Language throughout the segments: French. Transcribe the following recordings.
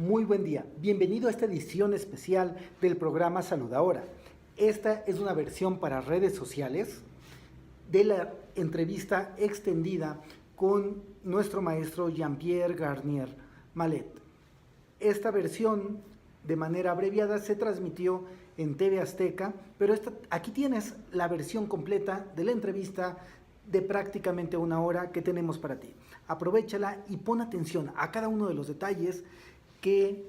Muy buen día, bienvenido a esta edición especial del programa Salud Ahora. Esta es una versión para redes sociales de la entrevista extendida con nuestro maestro Jean-Pierre Garnier Mallet. Esta versión de manera abreviada se transmitió en TV Azteca, pero aquí tienes la versión completa de la entrevista de prácticamente una hora que tenemos para ti. Aprovéchala y pon atención a cada uno de los detalles que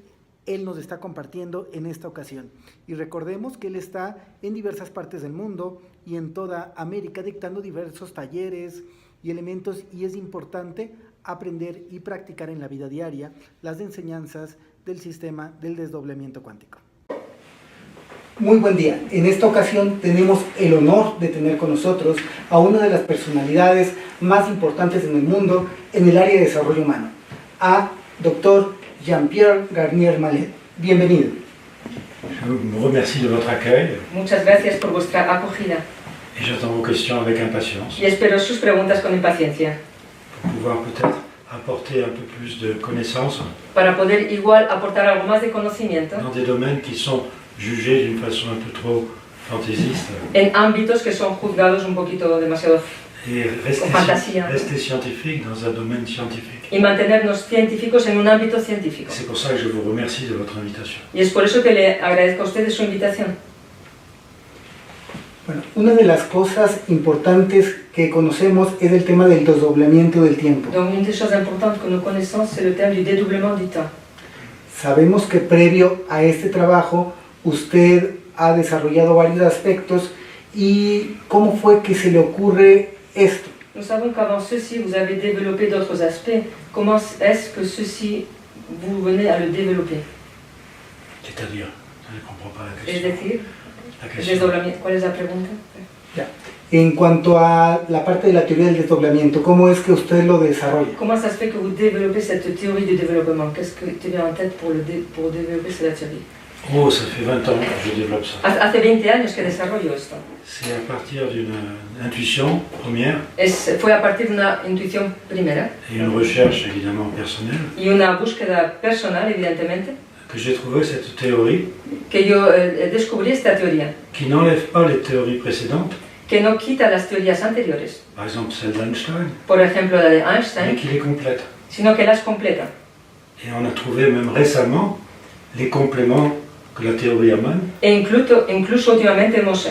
él nos está compartiendo en esta ocasión. Y recordemos que él está en diversas partes del mundo y en toda América dictando diversos talleres y elementos, y es importante aprender y practicar en la vida diaria las enseñanzas del sistema del desdoblamiento cuántico. Muy buen día. En esta ocasión tenemos el honor de tener con nosotros a una de las personalidades más importantes en el mundo en el área de desarrollo humano, a Dr. Jean-Pierre Garnier Mallet. Bienvenido. Je vous remercie de votre accueil. Muchas gracias por vuestra acogida. Et j'attends vos questions avec impatience. Y espero sus preguntas con impaciencia. Pour pouvoir peut-être apporter un peu plus de connaissances Para poder igual aportar algo más de conocimiento dans des domaines qui sont jugés d'une façon un peu trop fantaisiste. en ámbitos que son juzgados un poquito demasiado Et con fantasía. rester scientifique dans un domaine scientifique. Y mantenernos científicos en un ámbito científico. C'est pour ça que je vous remercie de votre invitation. Y es por eso que le agradezco a ustedes su invitación. Bueno, una de las cosas importantes que conocemos es el tema del desdoblamiento del tiempo. Donc une des choses importantes que nous connaissons, c'est le thème du dédoublement du temps. Sabemos que previo a este trabajo usted ha desarrollado varios aspectos, y ¿cómo fue que se le ocurre esto? Nous savons qu'avant ceci, vous avez développé d'autres aspects. Comment est-ce que ceci, vous venez à le développer? C'est-à-dire, je ne comprends pas la Es question. decir, La el question. desdoblamiento. ¿Cuál es la pregunta? Ya. En cuanto a la parte de la teoría del desdoblamiento, ¿cómo es que usted lo desarrolla? Comment ça se fait que vous développez cette théorie du développement? Qu'est-ce que te vient en tête pour développer cette théorie? Oh, ça fait 20 ans que je développe ça. Hace 20 años que desarrollo esto. C'est à partir d'une intuition première Fue a partir de una intuición primera et une recherche évidemment personnelle y una búsqueda personal, evidentemente, que j'ai trouvé cette théorie que yo descubrí esta teoría, qui n'enlève pas les théories précédentes, que no quita las teorías anteriores, par exemple celle d'Einstein, por ejemplo la de mais Einstein, qui les complète. sino que las completa. Et on a trouvé même récemment les compléments que la théorie amène, E incluso últimamente hemos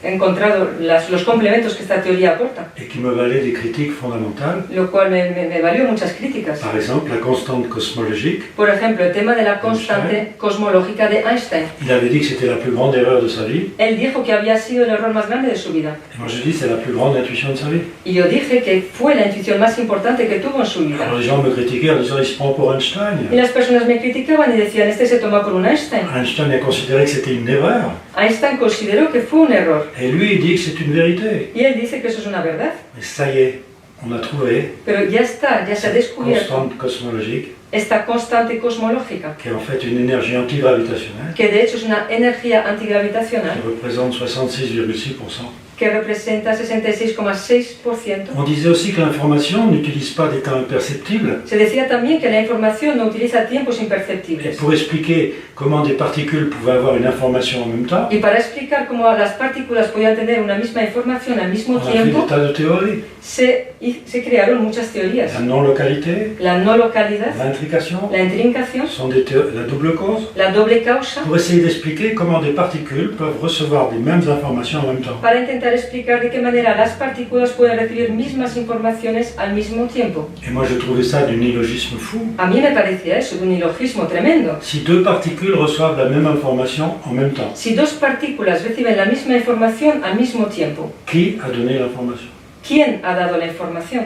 encontrado los complementos que esta teoría aporta, et qui me valaient des critiques fondamentales. lo cual me valió muchas críticas. Par exemple, la constante cosmologique. Por ejemplo, el tema de la constante cosmológica de Einstein. Il avait dit que c'était la plus grande erreur de sa vie, Él dijo que había sido el error más grande de su vida. et moi je dis c'est la plus grande intuition de sa vie. Y yo dije que fue la intuición más importante que tuvo en su vida. Alors les gens me critiquaient en disant il se prend pour Einstein. Y las personas me criticaban y decían, este se toma por un Einstein. Einstein a considéré que c'était une erreur, Einstein consideró que fue un error. et lui il dit que c'est une vérité. Y él dice que eso es una verdad. Mais ça y est, on a trouvé Pero ya está, ya se ha descubierto constante cosmologique, esta constante cosmológica, qui est en fait une énergie antigravitationnelle, que de hecho es una energía qui antigravitacional représente 66,6%. que representa 66,6%. On disait aussi que l'information n'utilise pas des temps imperceptibles. Se decía también que la información no utiliza tiempos Et imperceptibles. pour expliquer comment des particules pouvaient avoir une information en même temps, Y para explicar cómo las partículas podían tener una misma información al mismo on a fait des tiempo, tas de théories. se crearon muchas teorías. La non-localité, La no localidad, l'intrication, la intrincación, sont la double cause, la doble causa, pour essayer d'expliquer comment des particules peuvent recevoir des mêmes informations en même temps. para intentar explicar de qué manera las partículas pueden recibir mismas informaciones al mismo tiempo. Et moi je trouvais ça d'un illogisme fou. A mí me parecía eso, de un ilogismo tremendo. Si deux particules reçoivent la même information en même temps, Si dos partículas reciben la misma información al mismo tiempo, qui a donné l'information? ¿quién ha dado la información?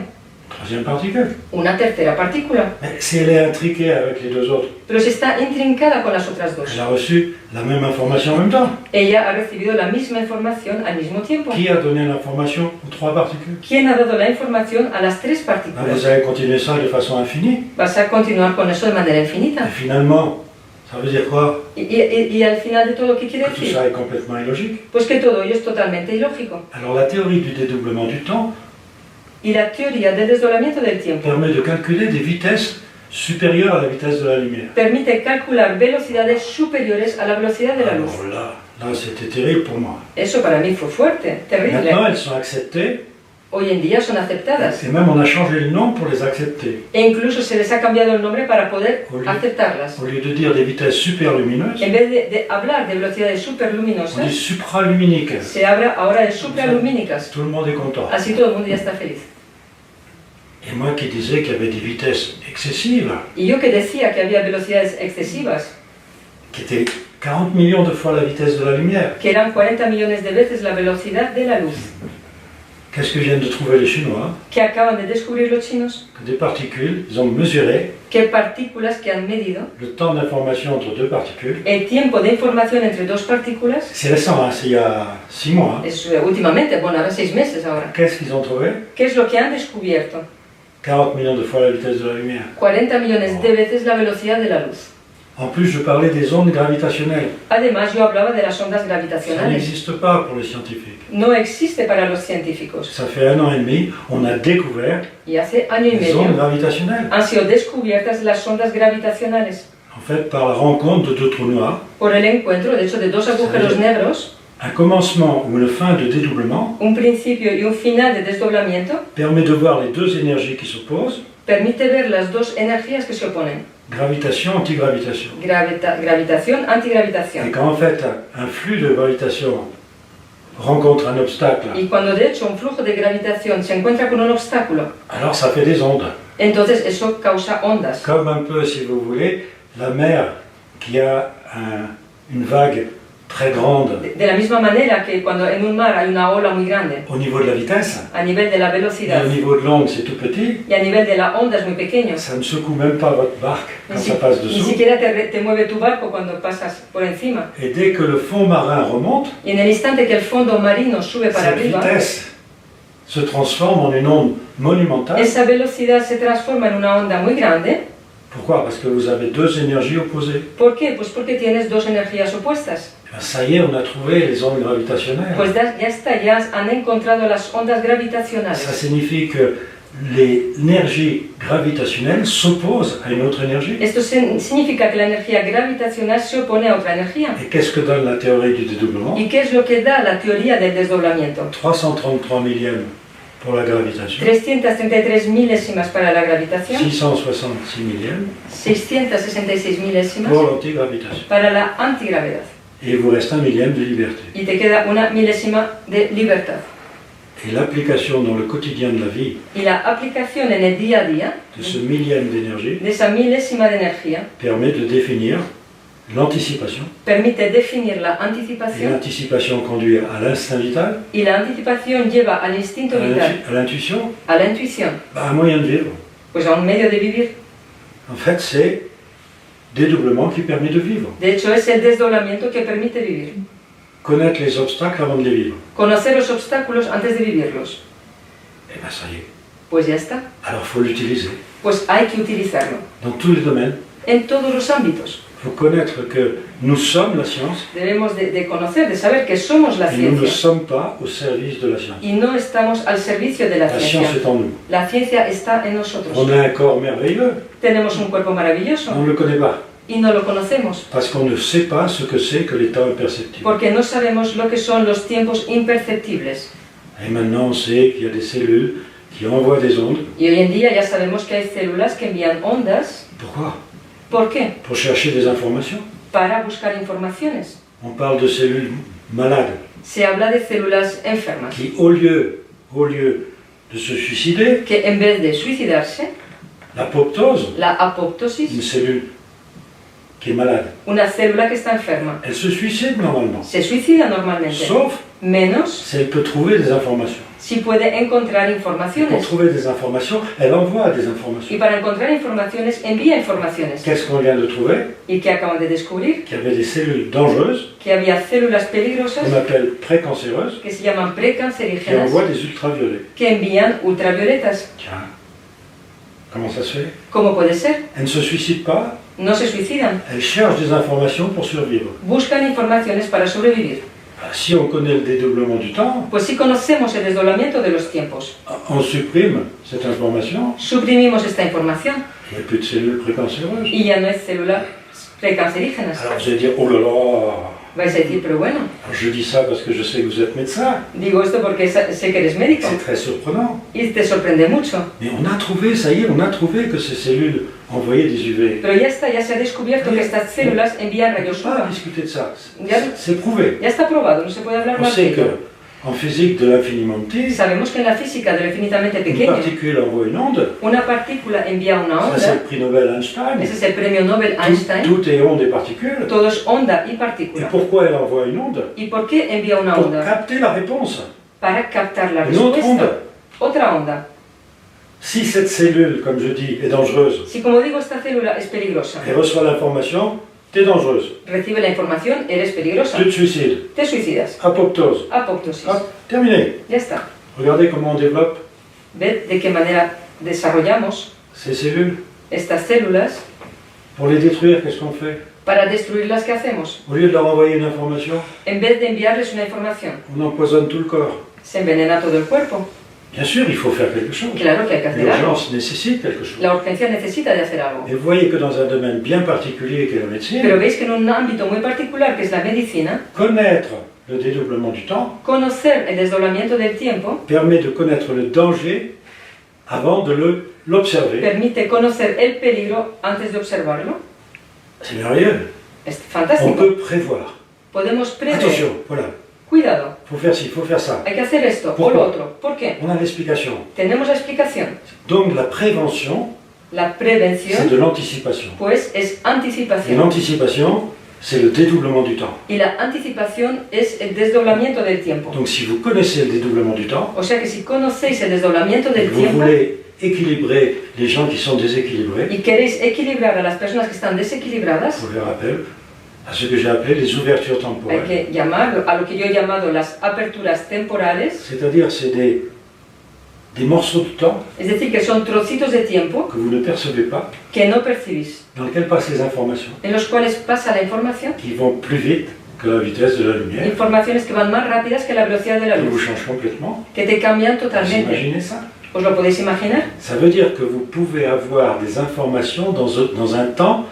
Troisième particule. Una tercera partícula. Mais si elle est intriquée avec les deux autres, Pero si está intrincada con las otras dos, elle a reçu la même information en même temps. ella ha recibido la misma información al mismo tiempo. Qui a donné l'information aux trois particules? ¿Quién ha dado la información a las tres Ben, partículas? vous allez continuer ça de façon infinie. Vas a continuar con eso de manera infinita. Et finalement, ça veut dire quoi? Y al final de todo, ¿qué quiere Que tout decir? ça est complètement illogique. Pues que todo ello es totalmente ilógico. Alors la théorie du dédoublement du temps Y la teoría del desdoblamiento del tiempo permet de calculer des vitesses supérieure à la vitesse de la lumière. permite calcular velocidades superiores a la velocidad de la luz. Alors là c'était terrible pour moi. Eso para mí fue fuerte, terrible. Maintenant, elles sont acceptées, Hoy en día son aceptadas. et même on a changé le nom pour les accepter. E incluso se les ha cambiado el nombre para poder Au lieu- aceptarlas. Au lieu de dire des vitesses superlumineuses, En vez de hablar de velocidades on dit superluminosas, supraluminiques. se habla ahora de supralumínicas. Tout le monde est content. Así todo el mundo ya está feliz. Et moi qui disais qu'il y avait des vitesses excessives, Y yo que decía que había velocidades excesivas, qui étaient 40 millions de fois la vitesse de la lumière, que eran 40 millones de veces la velocidad de la luz, qu'est-ce que viennent de trouver les Chinois? que acaban de descubrir los chinos, Que des particules, ils ont mesuré que partículas que han medido le temps d'information entre deux particules. el tiempo de información entre dos partículas, C'est récent, hein, c'est il y a 6 mois. Hein. es últimamente, bueno, ahora 6 meses ahora. Qu'est-ce qu'ils ont trouvé? ¿Qué es lo que han descubierto? 40 millions de fois la vitesse de la lumière. 40 millones de veces la velocidad de la luz. En plus, je parlais des ondes gravitationnelles. Además, yo hablaba de las ondas Ça gravitacionales. n'existe pas pour les scientifiques. No existe para los científicos. Ça fait 1 an et demi, on a découvert Y hace año y les ondes medio gravitationnelles. han sido descubiertas las ondas gravitacionales En fait, par la rencontre de deux trous noirs, por el encuentro, de hecho, de dos agujeros negros, un commencement ou une fin de dédoublement un principio y un final de desdoblamiento, permet de voir les deux énergies qui s'opposent, permite ver las dos energías que se oponen, gravitation, antigravitation. gravitación, Et antigravitación. quand en fait un flux de gravitation rencontre un obstacle, Y cuando de hecho un flujo de gravitación se encuentra con un obstáculo, alors ça fait des ondes. entonces eso causa ondas. Comme un peu, si vous voulez, la mer qui a une vague très grande De la misma manera que cuando en un mar hay una ola muy grande, au niveau de la vitesse, a nivel de la et velocidad au niveau de l'onde c'est tout petit, y a nivel de la onda es muy pequeño, ça ne secoue même pas votre barque quand ni, ça passe ni dessous. siquiera te mueve tu barco cuando pasas por encima. Et dès que le fond marin remonte, Y en el instante que el fondo marino sube para cette arriba, vitesse se transforme en une onde monumentale. esa velocidad se transforma en una onda muy grande. Pourquoi? Parce que vous avez deux énergies opposées. ¿Por qué? Pues porque tienes dos energías opuestas. Eh bien, ça y est, on a trouvé les ondes gravitationnelles. Pues ya está, ya han encontrado las ondas Ça gravitacionales. signifie que l'énergie gravitationnelle s'oppose à une autre énergie. Esto significa que la energía gravitacional se opone a otra energía. Et qu'est-ce que donne la théorie du dédoublement? ¿Y qué es lo que da la teoría del desdoblamiento? 333 millièmes pour la gravitation, 333 milésimas para la gravitación, 666 millièmes 666 milésimas pour l'antigravitation. para la antigravedad. Et il vous reste un millième de liberté. Y te queda una milésima de libertad. Et l'application dans le quotidien de la vie Y la aplicación en el día a día de ce millième d'énergie de esa milésima de energía permet de définir l'anticipation. permite definir la Et anticipación, l'anticipation conduit à l'instinct vital, y la anticipación lleva al instinto vital, à l'intuition, a la intuición, à un moyen de vivre. pues a un medio de vivir. En fait, c'est dédoublement qui permet de vivre. De hecho, es el desdoblamiento que permite vivir. Connaître les obstacles avant de les vivre. Conocer los obstáculos antes de vivirlos. Et bien ça y est. Pues ya está. Alors il faut l'utiliser. Pues hay que utilizarlo. Dans tous les domaines, En todos los ámbitos. il faut connaître que nous sommes la science Debemos de conocer, de saber que somos la et nous ne ciencia. sommes pas au service de la science. Y no estamos al servicio de la La science ciencia. est en nous. La ciencia está en nosotros. On a un corps merveilleux, Tenemos un cuerpo maravilloso on ne le connaît pas. y no lo conocemos. Parce qu'on ne sait pas ce que c'est que l'état imperceptible. Porque no sabemos lo que son los tiempos imperceptibles. Et maintenant on sait qu'il y a des cellules qui envoient des ondes. Y hoy en día ya sabemos que hay células que envían ondas. Pourquoi? ¿Por qué? Pour chercher des informations. Para buscar informaciones. On parle de cellules malades Se habla de células enfermas qui, au lieu de se suicider, que en vez de suicidarse, l'apoptose, la une apoptosis, cellule qui est malade, una célula que está enferma, elle se suicide normalement. se suicida normalmente. Sauf Menos si elle peut trouver des informations. si puede encontrar Et pour informaciones. trouver des informations, elle envoie des Y informations. para encontrar informaciones, envía informaciones. Qu'est-ce qu'on vient de trouver? Y que acaban de descubrir Qu'il y avait des cellules dangereuses, que había células peligrosas qu'on appelle précancéreuses, que se llaman qui precancerígenas envoient des ultraviolets. que envían ultravioletas. Tiens, comment ça se fait? ¿Cómo puede ser? Elles ne se suicident pas, No se suicidan, elles cherchent des informations pour survivre. buscan informaciones para sobrevivir. Si on connaît le dédoublement du temps, Pues si conocemos el desdoblamiento de los tiempos, on supprime cette information suprimimos esta información Il n'y a plus de cellules précancéreuses. y ya no hay células precancerígenas. Alors vous allez dire, oh là là, Vais a decir, pero bueno, alors je dis ça parce que je sais que vous êtes médecin. digo esto porque sé que eres médico C'est très surprenant. y te sorprende mucho. Mais on a trouvé, ça y est, on a trouvé que ces cellules envoyaient des UV. Pero ya está, ya se ha descubierto que estas células envían On ne rayos peut pas UVA. discuter de ça. Ya, C'est prouvé. ya está probado, no se puede hablar On más de sait ello. qu'en physique de l'infiniment petit, Sabemos que en la física de lo infinitamente une pequeño, particule envoie une onde. una partícula envía una Ça, c'est le onda. prix Nobel Einstein. Ese es el premio Nobel Einstein. Tout est onde et particule. Todo es onda y Et partícula. pourquoi elle envoie une onde? ¿Y por qué envía una Pour onda? capter la réponse. Para captar la Une autre onde. respuesta. Otra onda. Si cette cellule, comme je dis, est dangereuse, Si, como digo, esta célula es peligrosa, elle reçoit l'information, t'es dangereuse. recibe la información, eres peligrosa, Tu te suicides. te suicidas. Apoptose. Apoptosis. Hop, terminé. Ya está. Regardez comment on développe Ved de qué manera desarrollamos ces cellules. estas células. Pour les détruire, qu'est-ce qu'on fait? Para destruirlas, ¿qué hacemos? Au lieu de leur envoyer une information, En vez de enviarles una información, on empoisonne tout le corps. se envenena todo el cuerpo. Bien sûr, il faut faire quelque chose. Claro que hay que hacer algo. L'urgence nécessite quelque chose. La urgencia necesita de hacer algo. Et vous voyez que dans un domaine bien particulier qu'est la médecine, Pero veis que en un ámbito muy particular, que es la medicina, connaître le dédoublement du temps conocer el desdoblamiento del tiempo permet de connaître le danger avant de l'observer. permite conocer el peligro antes de observarlo. C'est merveilleux. Es On fantástico. peut prévoir. Podemos prever. Attention, voilà. Cuidado, Il faut faire ci, il faut faire ça. hay que hacer esto o Pourquoi? lo otro. ¿Por qué? On a l'explication. Tenemos la explicación. Donc la prévention, La c'est prevención, de l'anticipation. pues, es Et anticipación. l'anticipation, c'est le dédoublement du temps. Y la anticipación es el desdoblamiento del tiempo. Donc si vous connaissez le dédoublement du temps, O sea que si conocéis el desdoblamiento et del que vous tiempo voulez équilibrer les gens qui sont déséquilibrés, y queréis equilibrar a las personas que están desequilibradas, je vous le rappelle, à ce que j'ai appelé les ouvertures hay temporelles. que llamar a lo que yo he llamado las aperturas temporales, C'est-à-dire, c'est des morceaux de temps es decir, que son trocitos de tiempo que vous ne percevez pas, que no percibís, dans lesquels passent les informations, en los cuales pasa la información, qui vont plus vite que la vitesse de la lumière, informaciones que van más rápidas que la velocidad de la qui vous luz, changent complètement. que te cambian Vous totalmente. imaginez ça? ¿Os lo podéis imaginar? Ça veut dire que vous pouvez avoir des informations dans un temps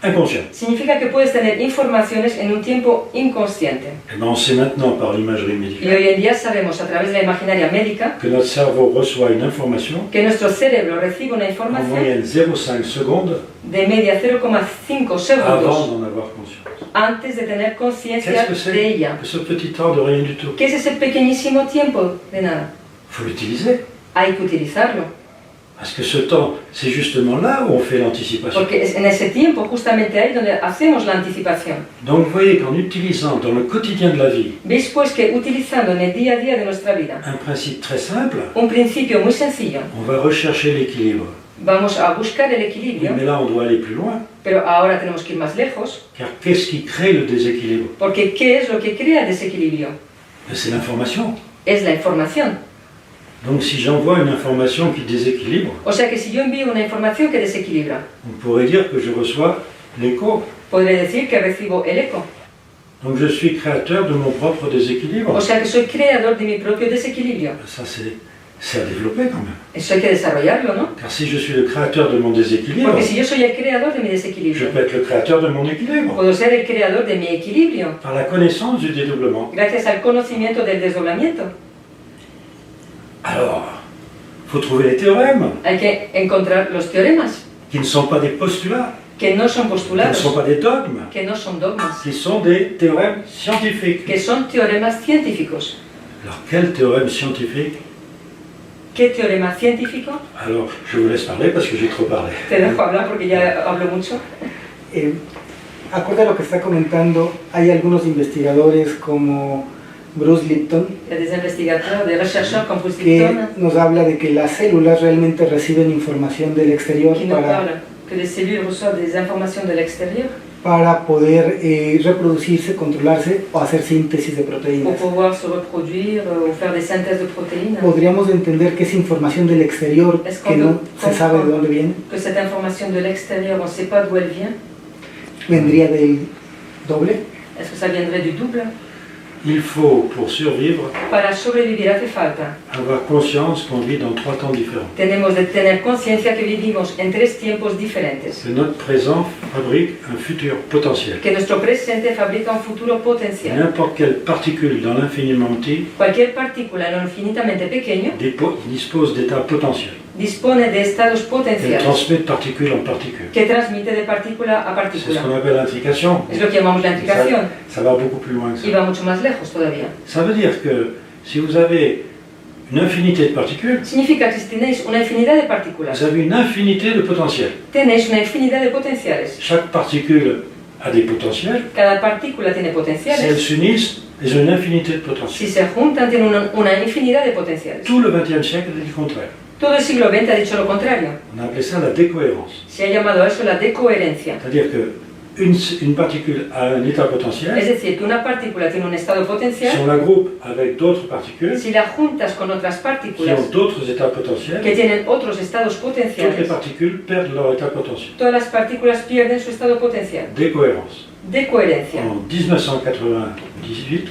inconscient. Significa que puedes tener informaciones en un tiempo inconsciente. Et bien, on sait maintenant par l'imagerie Y médicale hoy en día sabemos a través de la imaginaria médica que notre cerveau reçoit une information que nuestro cerebro recibe una en información moyenne 0,5 secondes de media 0,5 avant segundos d'en avoir conscience. antes de tener conciencia Qu'est-ce que de c'est ella. que ce petit temps de rien du tout? ¿Qué es ese pequeñísimo tiempo de nada? Il faut l'utiliser. Hay que utilizarlo, Parce que ce temps, c'est justement là où on fait l'anticipation. porque es en ese tiempo justamente ahí donde hacemos la anticipación. Donc vous voyez qu'en utilisant dans le quotidien de la vie ¿Veis pues que utilizando en el día a día de nuestra vida un principe très simple, un principio muy sencillo, on va rechercher l'équilibre. vamos a buscar el Oui, equilibrio, mais là on doit aller plus loin. pero ahora tenemos que ir más lejos, Car qu'est-ce qui crée le déséquilibre? porque ¿qué es lo que crea el desequilibrio? Ben, c'est l'information. Es la información. Donc si j'envoie une information qui déséquilibre, O sea que si yo envío una información que desequilibra, on pourrait dire que je reçois l'écho. podré decir que recibo el eco. Donc je suis créateur de mon propre déséquilibre. O sea que soy creador de mi propio desequilibrio. Ça c'est à développer quand même. Eso hay que desarrollarlo, ¿no? Car si je suis le créateur de mon déséquilibre, Porque si yo soy el creador de mi je desequilibrio, peux être le créateur de mon équilibre. puedo ser el creador de mi equilibrio, Par la connaissance du dédoublement. gracias al conocimiento del desdoblamiento. Alors, il faut trouver les théorèmes Hay que encontrar los teoremas, qui ne sont pas des postulats, que no son qui ne postulados, sont pas des dogmes, que no son dogmas, qui sont des théorèmes scientifiques. que son teoremas científicos. Alors, quel théorème scientifique? ¿Qué teorema científico? Alors, je vous laisse parler parce que j'ai trop parlé. Te dejo hablar porque ya hablo mucho. Acorde a lo que está comentando, hay algunos investigadores como Bruce Lipton Il y a des investigateurs, des chercheurs comme Bruce que Lipton nos habla de que las células realmente reciben información del exterior qui nous parlent que les cellules reçoivent des informations de l'extérieur para poder reproducirse, controlarse o hacer síntesis de pour proteínas. pouvoir se reproduire ou faire des synthèses de protéines. Podríamos entender que es información del exterior Es que no como- se sabe de dónde viene, Que cette information de l'extérieur, on ne sait pas d'où elle vient. vendría del doble. Est-ce que ça viendrait du double? Il faut, pour survivre, Para sobrevivir hace falta. avoir conscience qu'on vit dans 3 temps différents. Tenemos de tener conciencia que vivimos en 3 tiempos diferentes. Que notre présent fabrique un futur potentiel. Que nuestro presente fabrica un futuro potencial. N'importe quelle particule dans l'infiniment petit Cualquier partícula en lo infinitamente pequeño dispose d'états potentiels. dispone de estados Elle potenciales transmet de particule en particule. que transmite de partícula a C'est ce partícula. qu'on appelle l'intrication. Es lo que llamamos la intricación Ça va beaucoup plus loin que y ça. va mucho más lejos todavía. Ça veut dire que si vous avez une infinité de particules, Significa que si tenéis una infinidad de vous partículas, avez une infinité de potentiels. tenéis una infinidad de potenciales. Chaque particule a des potentiels. Cada partícula tiene Si elles potenciales. s'unissent, elles ont une infinité de Si potentiels. se juntan, tienen una infinidad de potenciales. Tout le XXe siècle est du contraire. Todo el siglo XX ha dicho lo contrario. On a appelé ça la décohérence. Se ha llamado a eso la decoherencia. C'est-à-dire qu'une particule a un état Es potentiel. decir, que una partícula tiene un estado Si potencial, on la groupe avec d'autres particules si la juntas con otras qui partículas ont d'autres états potentiels, que tienen otros estados toutes les potenciales, particules perdent leur état potentiel. todas las partículas pierden su estado potencial. Décohérence. Decoherencia. En 1998,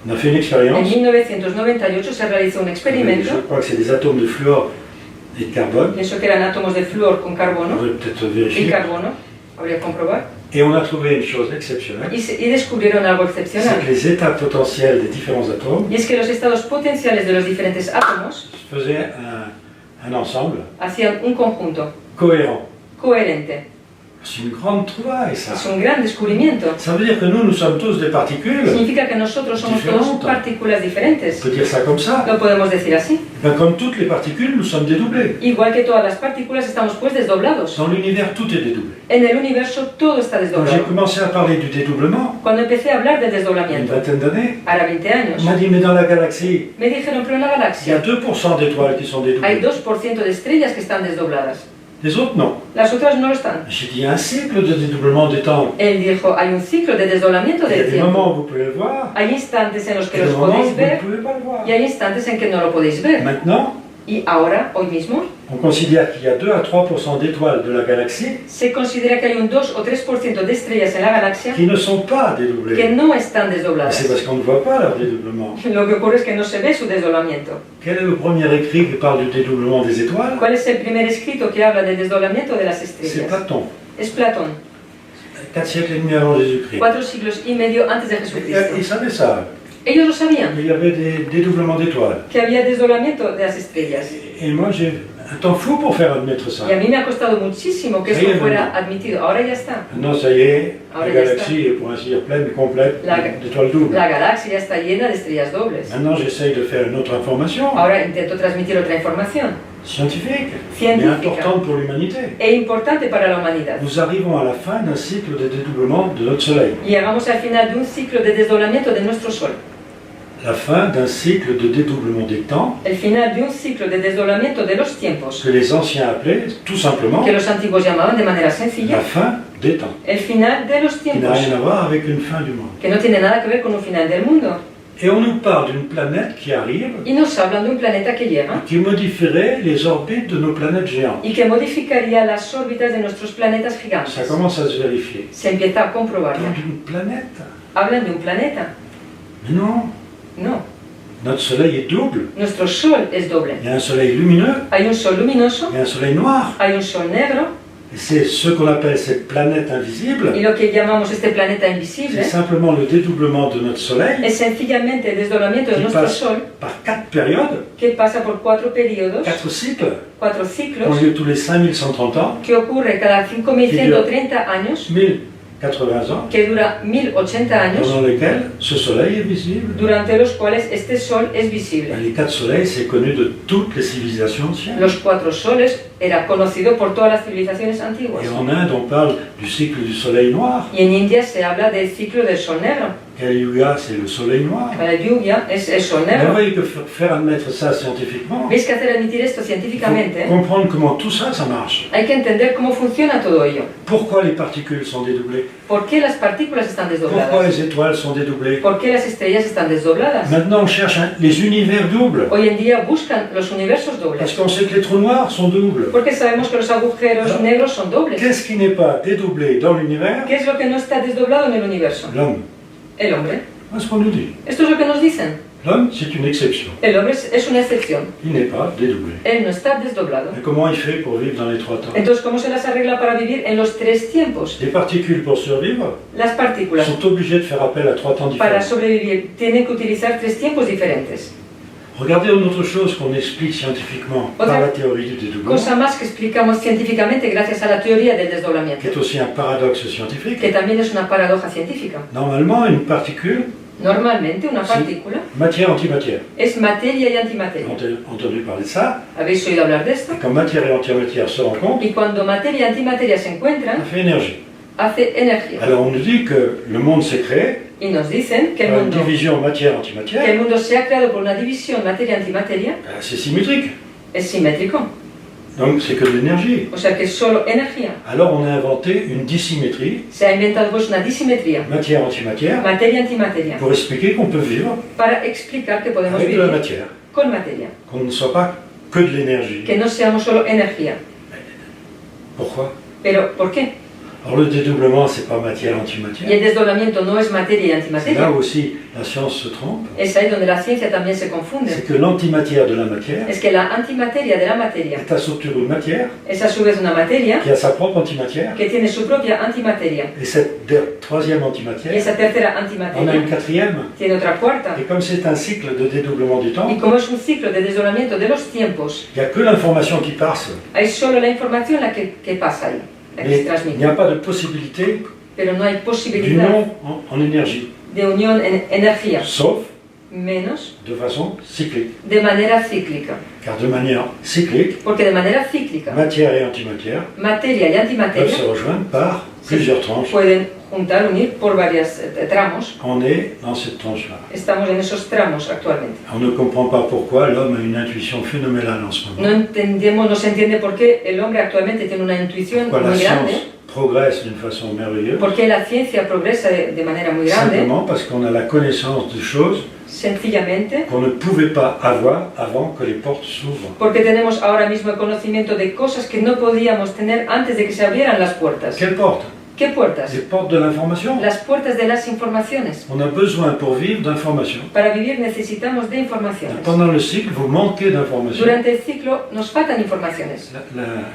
on a fait une En expérience. 1998 se realizó un Je experimento, crois que c'est des atomes de fluor et de carbone. pienso que eran átomos de flúor con On carbono va peut-être y vérifier. carbono, habría que comprobar, Et on a trouvé une chose exceptionnelle. y descubrieron algo C'est excepcional. que les états potentiels des différents atomes Y es que los estados potenciales de los diferentes átomos faisaient un ensemble hacían un conjunto cohérent. coherente. C'est une grande trouvaille, ça. Es un gran descubrimiento. Ça veut dire que nous sommes tous des particules. Significa que nosotros somos todos Diferentes. partículas On diferentes. peut dire ça comme ça. Lo podemos decir así. Ben, comme toutes les particules, nous sommes dédoublés. Igual que todas las partículas estamos pues desdoblados. Dans l'univers, tout est dédoublé. En el universo todo está Quand j'ai desdoblado. commencé à parler du dédoublement, Cuando empecé a hablar del il y a une desdoblamiento, vingtaine d'années, ahora 20 on años, m'a dit, mais dans la galaxie, me dijeron, pero en la il y a galaxia 2% d'étoiles qui sont hay dédoublées. 2% de estrellas que están desdobladas. Les autres, non. Las otras no lo están. J'ai dit, il y a un cycle de dédoublement des temps. Él dijo, hay un ciclo de desdoblamiento Il y a del des moments tiempo. où vous pouvez le voir, Hay instantes en los que et des los moments où podéis vous ne ver pouvez pas le voir. y hay instantes en que no lo podéis ver. Maintenant, Y ahora, hoy mismo, on considère qu'il y a 2 à 3% d'étoiles de la galaxie se considera que hay un 2 o 3% de estrellas en la galaxia qui ne sont pas que dédoublées. no están Et c'est desdobladas. parce qu'on ne voit pas leur dédoublement. Lo que ocurre es que no se ve su desdoblamiento. Quel est le premier écrit qui parle du dédoublement des étoiles? ¿Cuál es el primer escrito que habla del desdoblamiento de las C'est estrellas? Platon, Es Platón, 4 siècles et demi avant Jésus-Christ. 4 siglos y medio antes de Il Jesucristo. savait ça. Ellos lo sabían, Il y avait des dédoublements d'étoiles. que había desdoblamiento de las estrellas. Et moi, j'ai un temps fou pour faire admettre ça. Y a mí me ha costado muchísimo que Sí, esto es fuera verdad. admitido. Ahora ya está. Maintenant, ça y est, Ahora la ya galaxie est, pour ainsi dire, pleine, complète La- d'étoiles doubles. La galaxia ya está llena de estrellas dobles. Maintenant, j'essaye de faire une autre information Ahora intento transmitir otra información scientifique, mais científica importante pour l'humanité. e importante para la humanidad. Nous arrivons à la fin d'un cycle de dédoublement de notre Soleil. Y llegamos al final de un ciclo de desdoblamiento de nuestro Sol. La fin d'un cycle de dédoublement des temps El final de un ciclo de desdoblamiento de los tiempos, que les anciens appelaient tout simplement que los antiguos llamaban de manera la sencilla fin des temps, el final de los qui n'a tiempos, rien à voir avec une fin du monde. que no tiene nada que ver con un final del mundo. Et on nous parle d'une planète qui arrive, Y nos hablan de un planeta que llega qui modifierait les orbites de nos planètes géantes. y que modificaría las órbitas de nuestros planetas gigantes. Ça commence à se vérifier. Se empieza a comprobar. Parle d'une planète? Hablan de un planeta. Mais non, No, notre Soleil est double. nuestro Sol es doble. Il y a un Soleil lumineux, Hay un Sol luminoso, il y a un Soleil noir. hay un Sol negro, Et c'est ce qu'on appelle cette planète invisible. y lo que llamamos este planeta C'est invisible simplement le dédoublement de notre Soleil es sencillamente el desdoblamiento de qui nuestro passe Sol par 4 périodes, que pasa por 4 periodos, 4 cycles, 4 qui ont ciclos, lieu tous les 5130 ans, que ocurre cada 5130 años, 1080 ans, que dura 1080 años, pendant lesquels ce Soleil est visible. durante los cuales este Sol es visible. Les 4 soleils, c'est connu de toutes les civilisations anciennes. Los 4 soles era conocido por todas las civilizaciones antiguas. Et en Inde, on parle du cycle du soleil noir. Y en India se habla del ciclo del Sol negro. Kali Yuga, c'est le soleil noir. Para Lluvia es el Sol Mais vous negro. voyez que faire admettre ça scientifiquement, ¿Veis que hacer admitir esto il científicamente? faut comprendre comment tout ça, ça marche. Hay que entender cómo funciona todo ello. Pourquoi les particules sont dédoublées? ¿Por qué las partículas están Pourquoi desdobladas? les étoiles sont dédoublées? ¿Por qué las estrellas están desdobladas? Maintenant, on cherche les univers doubles. Hoy en día buscan los universos Parce dobles. qu'on sait que les trous noirs sont doubles. Porque sabemos que los agujeros negros son dobles. Qu'est-ce qui n'est pas dédoublé dans l'univers? ¿Qué es lo que no está desdoblado en el universo? L'homme. El hombre. Voilà ce qu'on nous dit. Esto es lo que nos dicen. L'homme, c'est une exception. El hombre es una excepción. Il n'est pas dédoublé. Él no está desdoblado. Mais comment il fait pour vivre dans les trois temps? Entonces, ¿cómo se las arregla para vivir en los tres tiempos? Les particules, pour survivre, Las partículas, sont obligées de faire appel à trois temps para différents. sobrevivir, tienen que utilizar tres tiempos diferentes. Regardez une autre chose qu'on explique scientifiquement par la théorie du dédoublement, Cosa más que explicamos científicamente gracias a la teoría del qui desdoblamiento, est aussi un paradoxe scientifique. que también es una paradoja científica. Normalement, une particule, Normalmente, una Sí. partícula matière-antimatière. es materia y antimateria. On a entendu parler de ça. ¿Habéis oído hablar de esto? Et quand matière et antimatière se rencontrent, Y cuando materia y antimateria se ça encuentran, fait énergie. hace energía. Alors on nous dit que le monde s'est créé Y nos dicen que par une division que matière-antimatière. el mundo se ha creado por una división materia-antimateria, C'est symétrique. es simétrico. Donc c'est que de l'énergie. O sea que es solo energía. Alors on a inventé une dissymétrie, Se ha inventado pues una disimetría, matière-antimatière, materia-antimateria, pour expliquer qu'on peut vivre para explicar que podemos avec de la vivir matière, con materia, qu'on ne soit pas que de l'énergie. que no seamos solo energía. Pourquoi? Pero, ¿por qué? Alors le dédoublement, c'est pas Y matière-antimatière. el desdoblamiento no es materia y C'est là antimateria. aussi la science se trompe. Es ahí donde la ciencia también se confunde. C'est que l'antimatière de la matière Es que la antimateria de la materia est à son tour une matière es a su vez una materia qui a sa propre antimatière. que tiene su propia antimateria. Et cette troisième Y antimatière esa tercera en a antimateria une quatrième. tiene otra cuarta. Et comme c'est un cycle de dédoublement du temps, Y como es un ciclo de desdoblamiento de los tiempos, il n'y a que l'information qui passe. hay solo la información la que pasa ahí, la que Mais se il transmite. n'y a pas de possibilité Pero no hay posibilidad d'union en énergie, de unión en energía, sauf menos de façon cyclique. de manera cíclica. Car de manière cyclique, Porque de manera cíclica, matière et antimatière materia y peuvent antimateria se rejoindre par plusieurs tranches. pueden juntar, unir por varios tramos. On est dans cette tranche-là. Estamos en esos tramos actualmente. On ne comprend pas pourquoi l'homme a une intuition phénoménale en ce moment. No se entiende por qué el hombre actualmente tiene una intuición Pourquoi la muy grande, science progresse d'une façon merveilleuse. por qué la ciencia progresa de manera muy grande, Simplement parce qu'on a la connaissance de choses sencillamente qu'on ne pouvait pas avoir avant que les portes s'ouvrent. porque tenemos ahora mismo el conocimiento de cosas que no podíamos tener antes de que se abrieran las puertas. Quelles portes? ¿Qué puertas? Les portes de l'information. Las puertas de las informaciones. On a besoin pour vivre d'informations. Para vivir necesitamos de informaciones. Pendant le cycle, vous manquez d'informations. Durante el ciclo nos faltan informaciones.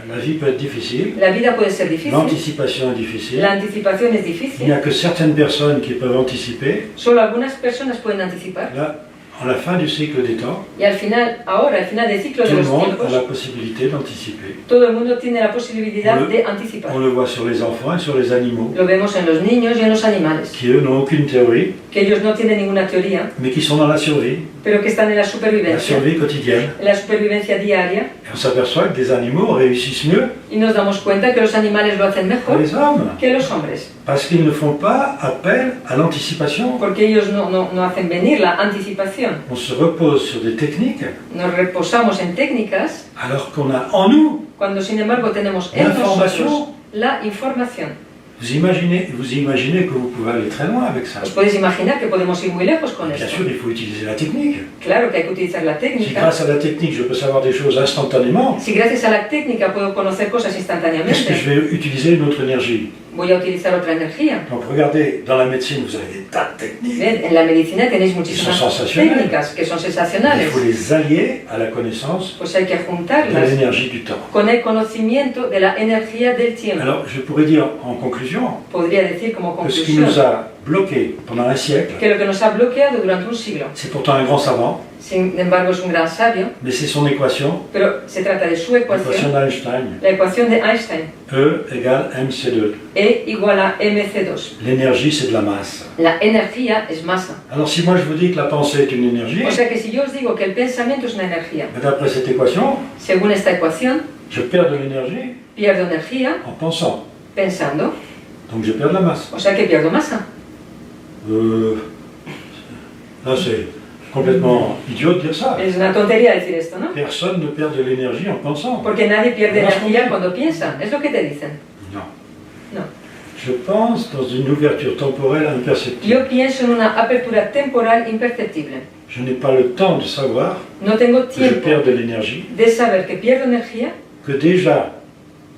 La vie peut être difficile, La vida puede ser difícil, l'anticipation est difficile. la anticipación es Il n'y difícil, a que certaines personnes qui peuvent anticiper. solo algunas personas pueden anticipar. Là, en la fin du cycle des temps, Y al final, ahora, al final del ciclo tout de le los monde a la tiempos, possibilité d'anticiper. todo el mundo tiene la posibilidad On le- de anticipar. On le voit sur les enfants et sur les animaux, Lo vemos en los niños y en los animales, qui eux n'ont aucune théorie, que ellos no tienen ninguna teoría, mais qui sont dans la survie pero que están en la quotidienne. en la supervivencia diaria, Et on s'aperçoit que des animaux réussissent mieux y nos damos cuenta que los animales lo hacen que mejor les hommes, que los hombres, parce qu'ils ne font pas appel à l'anticipation. porque ellos no hacen venir la anticipación. On se repose sur des techniques, Nos reposamos en técnicas, alors qu'on a en nous. cuando sin embargo tenemos en L'information. nosotros la información. Vous imaginez que vous pouvez aller très loin avec ça. Os podéis imaginar que podemos ir muy lejos con Bien esto. sûr, il faut utiliser la technique. Claro que hay que utilizar la Si técnica. grâce à la technique, je peux savoir des choses instantanément, Si gracias a la técnica puedo conocer cosas est-ce que instantáneamente, je vais utiliser une autre énergie? voy a utilizar otra energía. Donc regardez, dans la médecine, vous avez des tas de techniques. Bien, en la medicina tenéis Son muchísimas sensacionales. técnicas que son Il sensacionales. faut les allier à la connaissance Pues hay que de juntarlas l'énergie du temps. con el conocimiento de la energía del tiempo. Alors, je pourrais dire en conclusion Podría decir como que ce qui conclusión nous a bloqués pendant un siècle, que lo que nos ha bloqueado durante un siglo, c'est pourtant un grand savant, sin embargo es un gran sabio, mais c'est son équation, pero se trata de su l'équation ecuación, d'Einstein, la ecuación de Einstein, E égale mc2. E igual a mc2. L'énergie, c'est de la masse. La energía es masa. Alors, si moi je vous dis que la pensée est une énergie, O sea que si yo os digo que el pensamiento es una energía, mais d'après cette équation, según esta ecuación, je perds de l'énergie pierdo energía en pensant. pensando, Donc, je perds de la masse. o sea que pierdo masa. Là, c'est complètement idiot de dire ça. Es una tontería decir esto, ¿no? Personne ne perd de l'énergie en pensant. Porque nadie pierde No, energía no. cuando piensa. Es lo que te dicen. Non. No. Je pense dans une ouverture temporelle imperceptible. Yo pienso en una apertura temporal imperceptible. Je n'ai pas le temps de savoir No tengo que je tiempo perds de l'énergie, de saber que pierdo energía, que déjà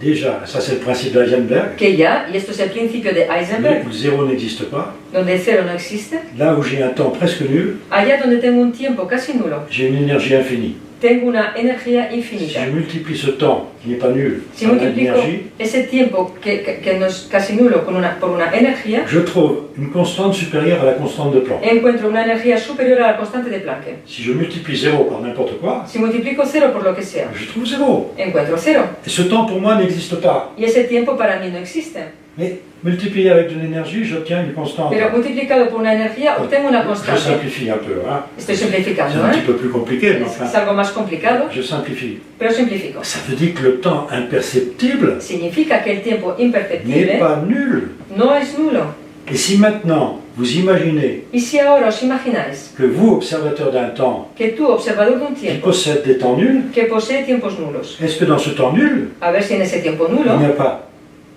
déjà, ça c'est le principe d'Eisenberg, que ya, y esto es el principio de Heisenberg, le zéro n'existe pas. donde el cero no existe, Là où j'ai un temps presque nul, allá donde tengo un tiempo casi nulo, j'ai une énergie infinie. tengo una energía Si infinita. je multiplie ce temps, qui n'est pas nul, Si par multiplico l'énergie, ese tiempo que no es casi nulo por una energía, je trouve une constante supérieure à la constante de Planck. encuentro una energía superior a la constante de Planck. Si je multiplie 0 par n'importe quoi, Si multiplico cero por lo que sea, je trouve 0. encuentro cero. Et ce temps pour moi n'existe pas. Y ese tiempo para mí no existe. Mais multiplié avec de l'énergie, j'obtiens une constante. Pero multiplicado por una energía obtengo una Je constante. simplifie un peu. Hein. Estoy C'est simplificando, un petit ¿eh? peu plus compliqué, mais Es enfin, algo más complicado, je simplifie. pero simplifico. Ça veut dire que le temps imperceptible Significa que el tiempo n'est imperceptible pas nul. no es nulo. Et si maintenant vous imaginez Y si ahora os imagináis que vous, observateur d'un temps, que tú, observador de un qui tiempo, possède des temps nuls, que posee tiempos nulos, est-ce que dans ce temps nul, a ver si en ese tiempo il n'y nulo a pas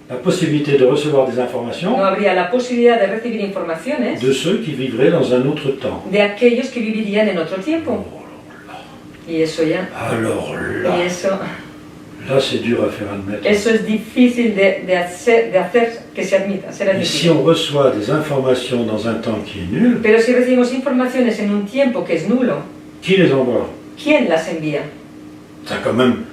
la possibilité de recevoir des informations no habría la posibilidad de recibir informaciones de ceux qui vivraient dans un autre temps? de aquellos que vivirían en otro tiempo? Y eso ya, Alors y là, eso c'est dur à faire admettre. es difficil de hacer que se admita, ser Et si admitido. on reçoit des informations dans un temps qui est nul, Pero si recibimos informaciones en un tiempo que es nulo, qui les envoie? ¿quién las envía? Ça quand même,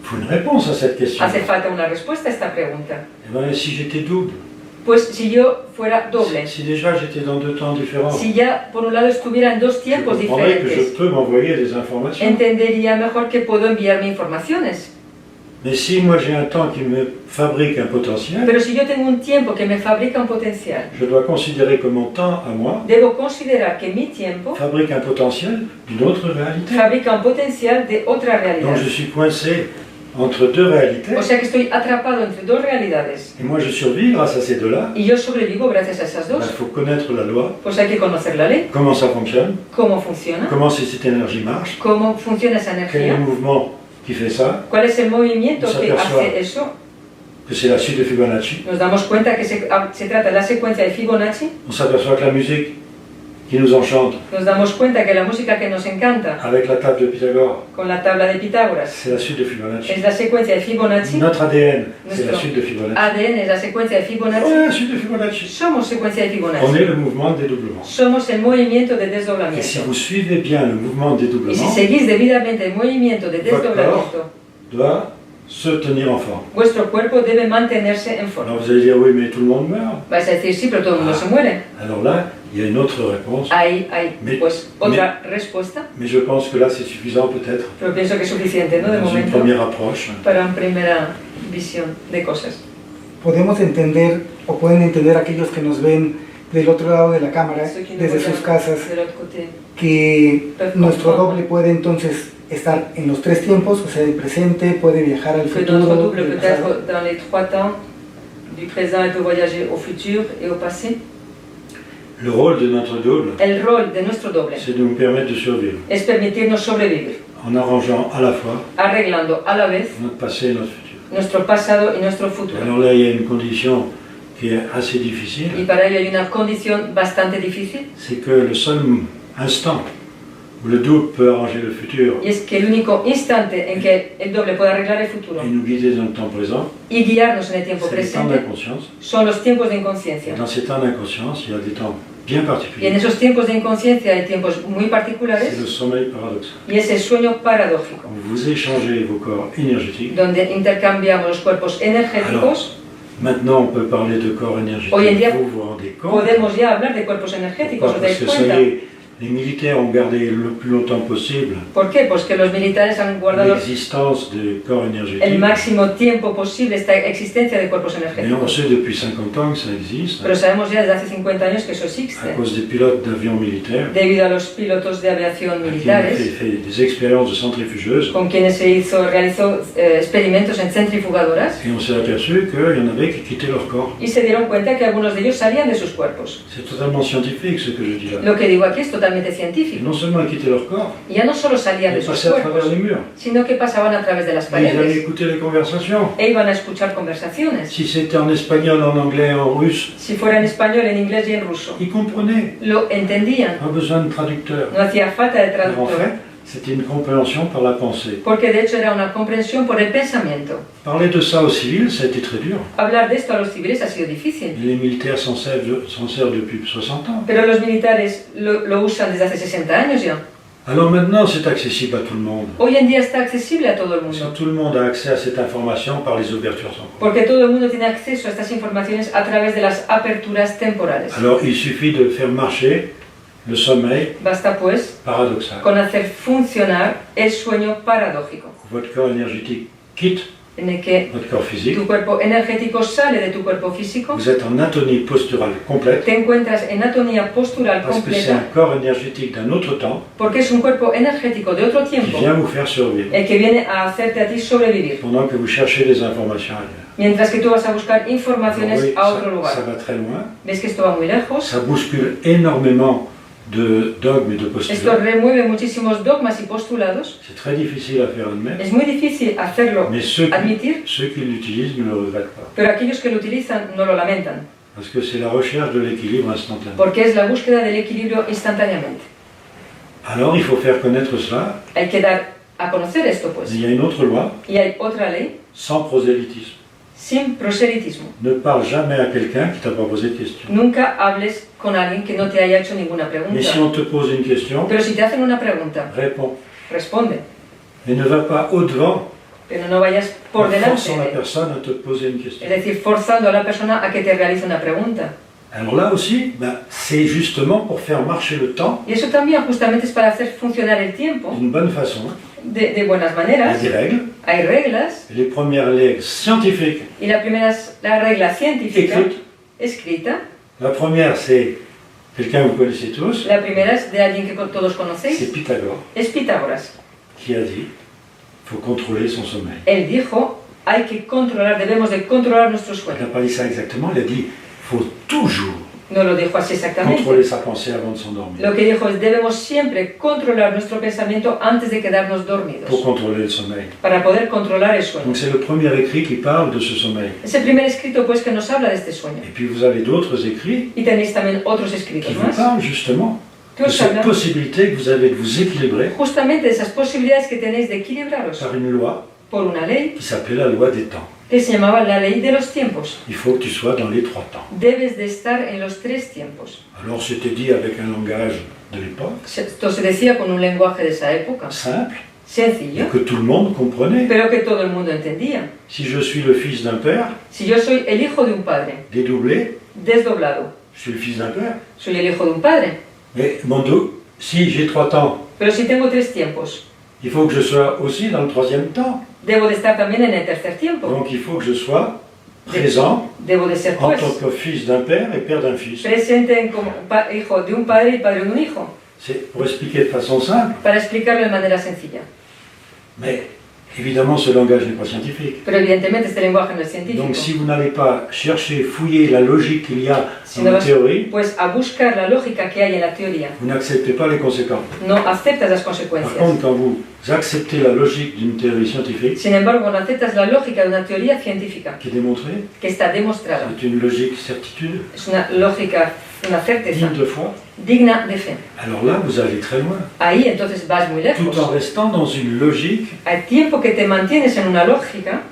faut une réponse à cette question. Hace falta una respuesta a esta pregunta. Eh bien, si j'étais double, Pues si yo fuera doble, si déjà j'étais dans deux temps différents, si ya por un lado estuviera en dos je tiempos comprendrais que je diferentes, peux m'envoyer des informations. entendería mejor que puedo enviarme informaciones. Mais si moi j'ai un temps qui me fabrique un potentiel, Pero si yo tengo un tiempo que me fabrica un potencial, je dois considérer que mon temps à moi debo considerar que mi tiempo fabrique un potentiel d'une autre réalité. fabrica un potencial de otra realidad. Donc je suis coincé entre deux réalités. O sea que estoy atrapado entre dos realidades. Et moi je survis grâce à ces deux-là. Y yo sobrevivo gracias a esas Il dos. faut connaître la loi, Pues hay que conocer la ley, comment ça fonctionne, cómo funciona, comment cette énergie marche, cómo funciona esa quel est le energía, mouvement qui fait ça, cuál es el movimiento Se que aperçoit. hace eso. que c'est la suite de Fibonacci. Nos damos cuenta que se trata de la secuencia de Fibonacci. On s'aperçoit que la musique qui nous enchante Nos damos cuenta que la música que nos encanta, avec la table de Pythagore, con la tabla de Pitágoras, c'est la suite de Fibonacci. es la secuencia de Fibonacci. Notre ADN, c'est la Nuestro suite de Fibonacci. ADN es la secuencia de Ouais, Fibonacci. la suite de Fibonacci. Somos secuencia de On Fibonacci. est le mouvement de dédoublement. Somos el movimiento de Et si desdoblamiento. vous suivez bien le mouvement de Y si dédoublement, seguís debidamente el movimiento de desdoblamiento, doit se tenir en forme. vuestro cuerpo debe mantenerse en forma. Alors vous allez dire, oui, mais tout le monde meurt. Vais a decir, sí, pero todo el mundo se muere. Alors là, il y a une autre réponse. Ahí hay, Mais- pues, otra respuesta, Mais je pense que là, c'est suffisant peut-être pero pienso que es suficiente, ¿no? De dans une momento, première approche. para una primera visión de cosas. Podemos entender o pueden entender aquellos que nos ven del otro lado de la cámara, Ceux qui nous desde sus regardent casas, de l'autre côté. que Peuvent nuestro comprendre doble puede entonces estar en los tres tiempos, o sea, el presente, puede viajar al Que notre futuro, double el peut pasado. être dans les trois temps, du présent, il peut voyager au futur et au passé. Le rôle de notre double, El rol de nuestro doble c'est de nous permettre de survivre es permitirnos sobrevivir, en arrangeant à la fois arreglando a la vez notre passé et notre futur. nuestro pasado y nuestro futuro. Alors là, il y a une condition qui est assez difficile, Y para ello hay una condición bastante difícil, c'est que le seul instant où le double peut arranger le futur y es que el único instante en que el doble puede arreglar el futuro et nous guider dans le temps présent, y guiarnos en el tiempo c'est le temps presente d'inconscience. son los tiempos de Et inconsciencia. dans ces temps d'inconscience, il y a des temps bien Y en particuliers. esos tiempos de inconsciencia hay tiempos muy C'est particulares le sommeil paradoxal. y es el sueño paradójico, Où vous échangez vos corps énergétiques. donde intercambiamos los cuerpos energéticos. Maintenant, on peut parler de corps énergétique. Hoy en día Vous vous rendez compte. Podemos ya hablar de cuerpos energéticos, Pourquoi? ¿os Parce dais que ça cuenta? y est, les militaires ont gardé le plus longtemps possible ¿Por qué? Pues que los militares han guardado l'existence de corps el énergétiques. máximo tiempo posible esta existencia de cuerpos Mais on energéticos. sait depuis 50 ans que ça existe, Pero sabemos ya desde hace 50 años que eso à existe, cause des pilotes d'avions militaires debido a los pilotos de aviación qui ont militares, fait des expériences de centrifugeuses. con quienes realizó experimentos en centrifugadoras, Et on s'est aperçu qu'il y en avait qui quittaient leur corps. y se dieron cuenta que algunos de ellos salían de sus cuerpos. C'est totalement scientifique ce que je dis là. Lo que digo aquí es totalmente Et científico. non seulement ils quittaient leur corps, Y ya no solo salían de ils sus passaient à travers cuerpos, les murs. sino que pasaban a través de las Et ils allaient paredes écouter les conversations. e iban a escuchar conversaciones. Si c'était en espagnol, en anglais, en russe, Si fuera en español, en inglés y en ruso. ils comprenaient. Lo entendían. Pas besoin de traducteur. No hacía falta de Alors en traductor. fait, C'était une compréhension par la pensée. porque de hecho era una comprensión por el pensamiento. Parler de ça aux civils, ça a été très dur. Hablar de esto a los civiles ha sido difícil, Les militaires s'en servent depuis 60 ans. pero los militares lo usan desde hace 60 años ya. Alors maintenant, c'est accessible à tout le monde. Hoy en día está accesible a todo el Parce mundo, que tout le monde a accès à cette information par les ouvertures temporelles. porque todo el mundo tiene acceso a estas informaciones a través de las aperturas temporales. Alors il suffit de faire marcher le sommeil Basta pues paradoxal. con hacer funcionar el sueño paradójico, Votre corps énergétique quitte en el que votre corps physique. tu cuerpo energético sale de tu cuerpo físico, Vous êtes en atonie posturale complète te encuentras en atonía postural parce que c'est un completa, corps énergétique d'un autre temps porque es un cuerpo energético de otro qui tiempo vient vous faire survivre el que viene a hacerte a ti sobrevivir, pendant que vous cherchez des informations ailleurs. mientras que tú vas a buscar informaciones Oui, a otro ça lugar. va très loin. ¿Ves que esto va muy lejos? Ça bouscule énormément de dogmes et de Esto postulats. remueve muchísimos dogmas y postulados. C'est très difficile à faire admettre, Es muy difícil hacerlo, mais ceux admitir, qui l'utilisent ne le regrettent pas. pero aquellos que lo utilizan no lo lamentan, Parce que c'est la recherche de l'équilibre instantané. porque es la búsqueda del equilibrio instantáneamente. Alors il faut faire connaître cela. Hay que dar a conocer esto, pues. Il y a une autre loi, Y hay otra ley, sans prosélytisme. sin proselitismo. Ne parle jamais à quelqu'un qui t'a pas posé de question. Nunca hables con alguien que no te haya hecho ninguna Mais pregunta. si on te pose une question, Pero si te hacen una pregunta, réponds. responde. Mais ne va pas au-devant Pero no vayas por en delante, forçant la personne à te poser une question. es decir, forzando a la persona a que te realice una pregunta. Alors là aussi, c'est justement pour faire marcher le temps Y eso también justamente es para hacer funcionar el tiempo d'une bonne façon. de buenas Il y a maneras. des règles. Hay reglas, Les premières règles scientifiques y la primera es la regla científica écrites. escrita. La première, c'est quelqu'un que vous connaissez tous, La primera es de alguien que todos conocéis, c'est Pythagore, es Pitágoras. qui a dit il faut contrôler son sommeil. Él dijo, hay que controlar, debemos de controlar nuestro Il sueño. n'a pas dit ça exactement, il a dit il faut toujours No lo dijo así exactamente. contrôler sa pensée avant de s'endormir. Lo que dijo es, debemos siempre controlar nuestro pensamiento antes de quedarnos Pour dormidos, contrôler le sommeil. para poder controlar el sueño. Donc c'est le premier écrit qui parle de ce sommeil. Es el primer escrito pues que nos habla de este sueño. Et puis vous avez d'autres écrits Y tenéis también otros qui escritos vous más parlent justement que de os cette hablan possibilité que vous avez de vous équilibrer justamente de esas posibilidades que tenéis de equilibraros par une loi por una ley qui s'appelait la loi des temps. que se llamaba la ley de los tiempos. Il faut que tu sois dans les trois temps. Debes de estar en los tres tiempos. Alors c'était dit avec un langage de l'époque, Esto se decía con un lenguaje de esa época, simple, sencillo, que tout le monde comprenait. pero que todo el mundo entendía. Si je suis le fils d'un père, Si yo soy el hijo de un padre, dédoublé, desdoblado, je suis le fils d'un père. soy el hijo de un padre. Mais si j'ai trois temps, Pero si tengo tres tiempos, il faut que je sois aussi dans le troisième temps. debo de estar también en el tercer tiempo. Donc il faut que je sois présent Debo de ser en pues tant que fils d'un père et père d'un fils. presente como hijo de un padre y padre de un hijo, C'est pour expliquer de façon simple, para explicarlo de manera sencilla. mais évidemment ce langage n'est pas scientifique. Pero evidentemente este lenguaje no es científico. Donc si vous n'allez pas chercher, fouiller la logique qu'il y a Si dans no la vas théorie, pues a buscar la lógica que hay en la teoría, vous n'acceptez pas les conséquences. no aceptas las Par consecuencias. contre, quand vous acceptez la logique d'une théorie scientifique Sin embargo, cuando aceptas la lógica de una teoría científica qui est démontrée, que está demostrada, c'est une logique certitude, es una lógica, una certeza digne de foi, digna de fe. alors là vous allez très loin. Ahí entonces vas muy Tout en lejos. restant dans une logique Al tiempo que te mantienes en una lógica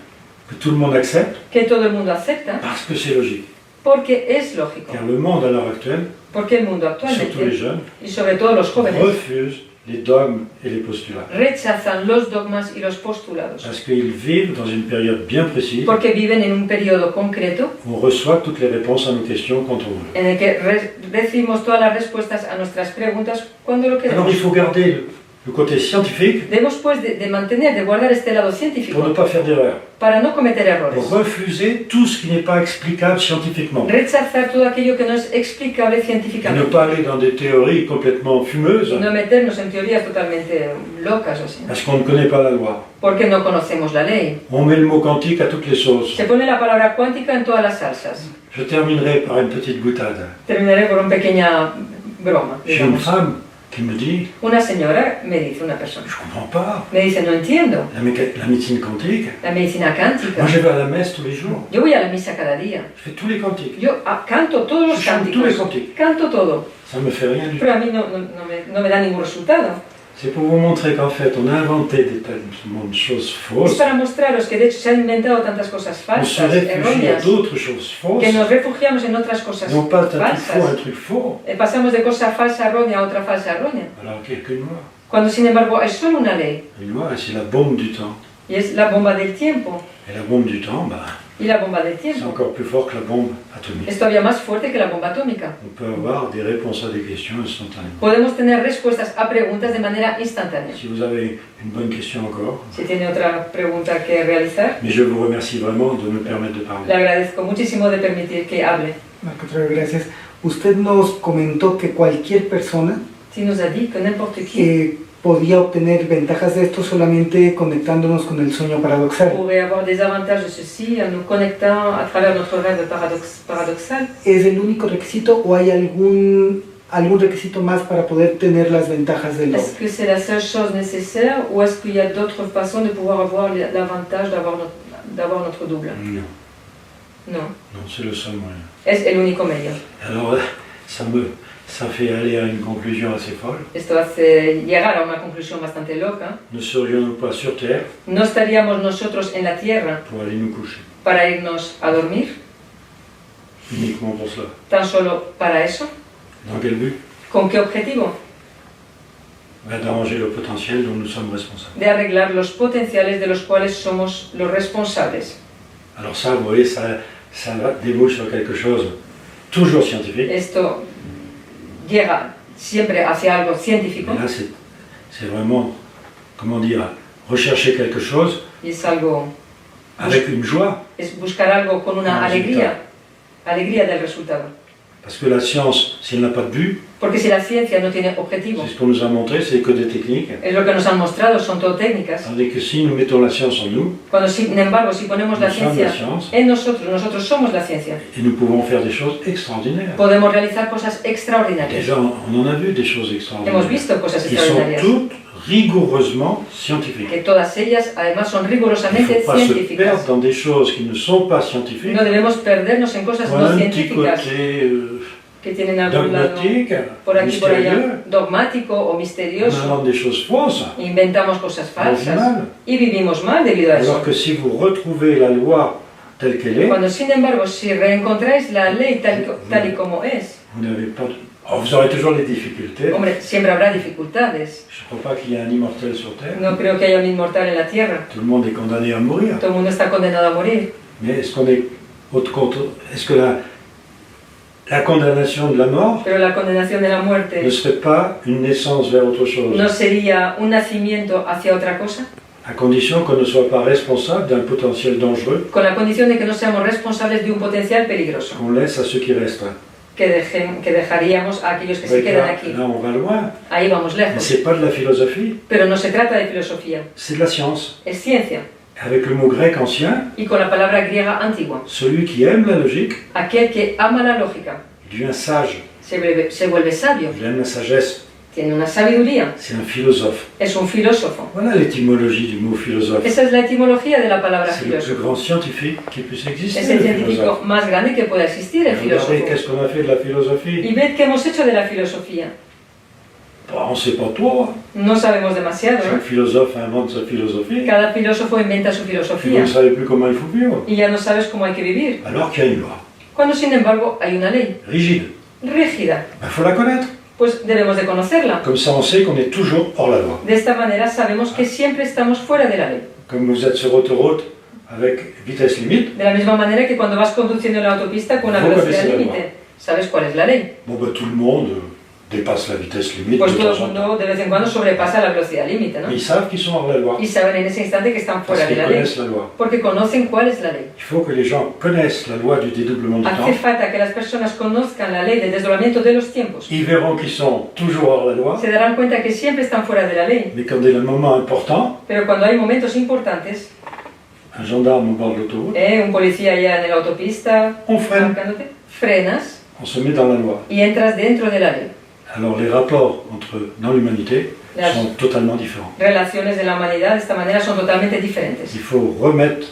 que tout le monde accepte que todo el mundo acepta, parce que c'est logique. porque es lógico. Car le monde à l'heure actuelle, Porque el mundo surtout les actualmente, jeunes, y sobre todo los jóvenes, refuse les dogmes et les postulats. rechazan los dogmas y los postulados, Parce qu'ils vivent dans une période bien précise porque viven en un periodo concreto où on reçoit toutes les réponses à nos questions quand on veut. en el que recibimos todas las respuestas a nuestras preguntas cuando lo Alors queremos. il faut garder le côté scientifique Debemos pues de mantener, de guardar este lado pour ne científico pas faire d'erreur. para no cometer errores. Pour refuser tout ce qui n'est pas explicable scientifiquement. Rechazar todo aquello que no es explicable Et ne científicamente. pas aller dans des théories complètement fumeuses No meternos en teorías totalmente locas o así, parce qu'on ne connaît pas la loi. porque no conocemos la ley. On met le mot quantique à toutes les sauces. Se pone la palabra cuántica en todas las salsas. Je terminerai par une petite boutade. Terminaré por una pequeña broma, J'ai une digamos. femme qui me dit Una señora me dice, una persona, je comprends pas me dice, no entiendo la médecine quantique. la medicina cántica. Moi je vais à la messe tous les jours. Yo voy a la misa cada día. Je fais tous les cantiques. Yo canto todos los Je chante tous les cánticos. cantiques. Canto todo. Ça me fait rien du tout. Pero a mí no me da ningún resultado. C'est pour vous montrer qu'en fait, on a inventé tellement de choses Es fausses. para mostraros que de hecho se han inventado tantas cosas On se falsas, réfugie à erróneas, d'autres choses fausses. que nos refugiamos en otras cosas Non pas un truc faux, un falsas. truc faux. Pasamos de cosa falsa errónea a otra falsa errónea. Alors qu'il n'y a qu'une loi. Cuando sin embargo hay solo una ley, Une loi, c'est la bombe du temps. y es la bomba del tiempo. Et la bombe du temps, bah, Y la bomba del c'est tiempo encore plus fort que la bombe atomique. es todavía más fuerte que la bomba atómica. On peut avoir des réponses à des questions instantanément. Podemos tener respuestas a preguntas de manera instantánea. Si vous avez une bonne question encore, Si tiene otra pregunta que realizar, mais je vous remercie vraiment de me permettre de le parler. agradezco muchísimo de permitir que hable. Al contrario, gracias. Usted nos comentó que cualquier persona Si nos a dit que n'importe qui podía obtener ventajas de esto solamente conectándonos con el sueño paradoxal. pourrait avoir des avantages de ceci en nous connectant à travers notre rêve paradoxal. ¿Es el único requisito o hay algún requisito más para poder tener las ventajas del Est-ce doble? que c'est la seule chose nécessaire ou est-ce qu'il y a d'autres façons de pouvoir avoir l'avantage d'avoir notre double? Non, Non, non, c'est le seul moyen. es el único medio. Alors, ça fait aller à une conclusion assez folle. Esto hace llegar a una conclusión bastante loca. Ne serions-nous pas sur Terre ¿No estaríamos nosotros en la Tierra pour aller nous coucher? para irnos a dormir? Uniquement pour cela. ¿Tan solo para eso? Dans quel but? ¿Con qué objetivo? D'arranger le potentiel dont nous sommes responsables. De arreglar los potenciales de los cuales somos los responsables. Alors ça, vous voyez, ça débouche sur quelque chose toujours scientifique. Esto llega siempre hacia algo científico Mais là, c'est vraiment, comment dire, rechercher quelque chose y es algo, avec une joie. es buscar algo con una Un alegría del resultado. Parce que la science, si elle n'a pas de but, Porque si la ciencia no tiene objetivo, c'est ce qu'on nous a montré, c'est que des techniques. es lo que nos han mostrado, son todo técnicas. Tandis que si nous mettons la science en nous, Cuando sin embargo, si ponemos la nous sommes la ciencia science en nosotros somos la ciencia, et nous pouvons faire des choses extraordinaires. podemos realizar cosas extraordinarias. Déjà, on en a vu des choses Hemos extraordinaires visto cosas qui sont extraordinarias, toutes rigoureusement scientifiques. que todas ellas además son Il ne rigurosamente faut pas se científicas. perdre dans des choses qui ne sont pas scientifiques, No debemos perdernos en cosas ou no un petit científicas côté que tienen algún lado dogmatique, por aquí por mystérieux. allá, dogmático o On misterioso. invente des choses fausses. Inventamos cosas On vit falsas mal. y vivimos mal debido a eso. Alors que si vous retrouvez la loi telle qu'elle est, Cuando sin embargo, si reencontráis la ley tal y como es, vous n'avez pas de... Alors, vous aurez toujours les difficultés. hombre, siempre habrá dificultades. Je ne crois pas qu'il y ait un immortel sur Terre. No creo que haya un inmortal en la tierra. Tout le monde est condamné à mourir. Todo el mundo está condenado a morir. Mais est-ce qu'on est est-ce que la condamnation de la mort Pero la condenación de la ne muerte serait pas une naissance vers autre chose, no sería un nacimiento hacia otra cosa, à condition qu'on ne soit pas responsable d'un potentiel dangereux con la condición de que no seamos responsables de un potencial peligroso, qu'on laisse à ceux qui restent. que dejaríamos a aquellos que se Ouais, quedan là, aquí. là, on va loin. Ahí vamos Mais lejos. c'est pas de la philosophie, Pero no se trata de filosofía, c'est de la science. es ciencia. Avec le mot grec ancien, Y con la palabra griega antigua, celui qui aime la logique, aquel que ama la lógica il devient sage. se vuelve sabio, Il aime la sagesse. tiene una sabiduría, C'est un philosophe. es un filósofo. Voilà l'étymologie du mot philosophe. Esa es la etimología de la palabra C'est le plus filósofo. grand scientifique qui puisse exister, Es el le científico philosophe. más grande que pueda existir, el Regardez, filósofo. qu'est-ce qu'on a fait de la philosophie? Y ved qué hemos hecho de la filosofía. Bah, on ne sait pas trop. No sabemos demasiado, Chaque ¿no? philosophe invente sa philosophie. Cada filósofo inventa su Et vous filosofía ne savez plus comment il faut vivre. y ya no sabes cómo hay que vivir. Alors qu'il y a une loi Cuando sin embargo hay una ley rigide. rígida, Il faut la connaître. pues debemos de conocerla. Comme ça, on sait qu'on est toujours hors la loi. De esta manera sabemos que siempre estamos fuera de la ley. Comme vous êtes sur autoroute avec vitesse limite, De la misma manera que cuando vas conduciendo en la autopista con una Vos velocidad conocéis la límite, sabes cuál es la ley. bon, bah, tout le monde dépasse la vitesse limite Pues de todo el temps en temps. mundo de vez en cuando sobrepasa la velocidad límite, ¿no? Mais ils savent qu'ils sont hors la loi. Y saben en ese instante que están Parce fuera de qu'ils la ley, connaissent la loi. porque conocen cuál es la ley. Il faut que les gens connaissent la loi du dédoublement du Hace temps. falta que las personas conozcan la ley del desdoblamiento de los tiempos. Ils verront qu'ils sont toujours hors la loi. Se darán cuenta que siempre están fuera de la ley, Mais quand il y a un moment important, pero cuando hay momentos importantes, un gendarme au bord de l'autoroute, un policía ya en la autopista, on freine, marcándote, frenas on se met dans la loi. y entras dentro de la ley. Alors les rapports dans l'humanité Las sont totalement différents. relaciones de la humanidad de esta manera son totalmente diferentes. Il faut remettre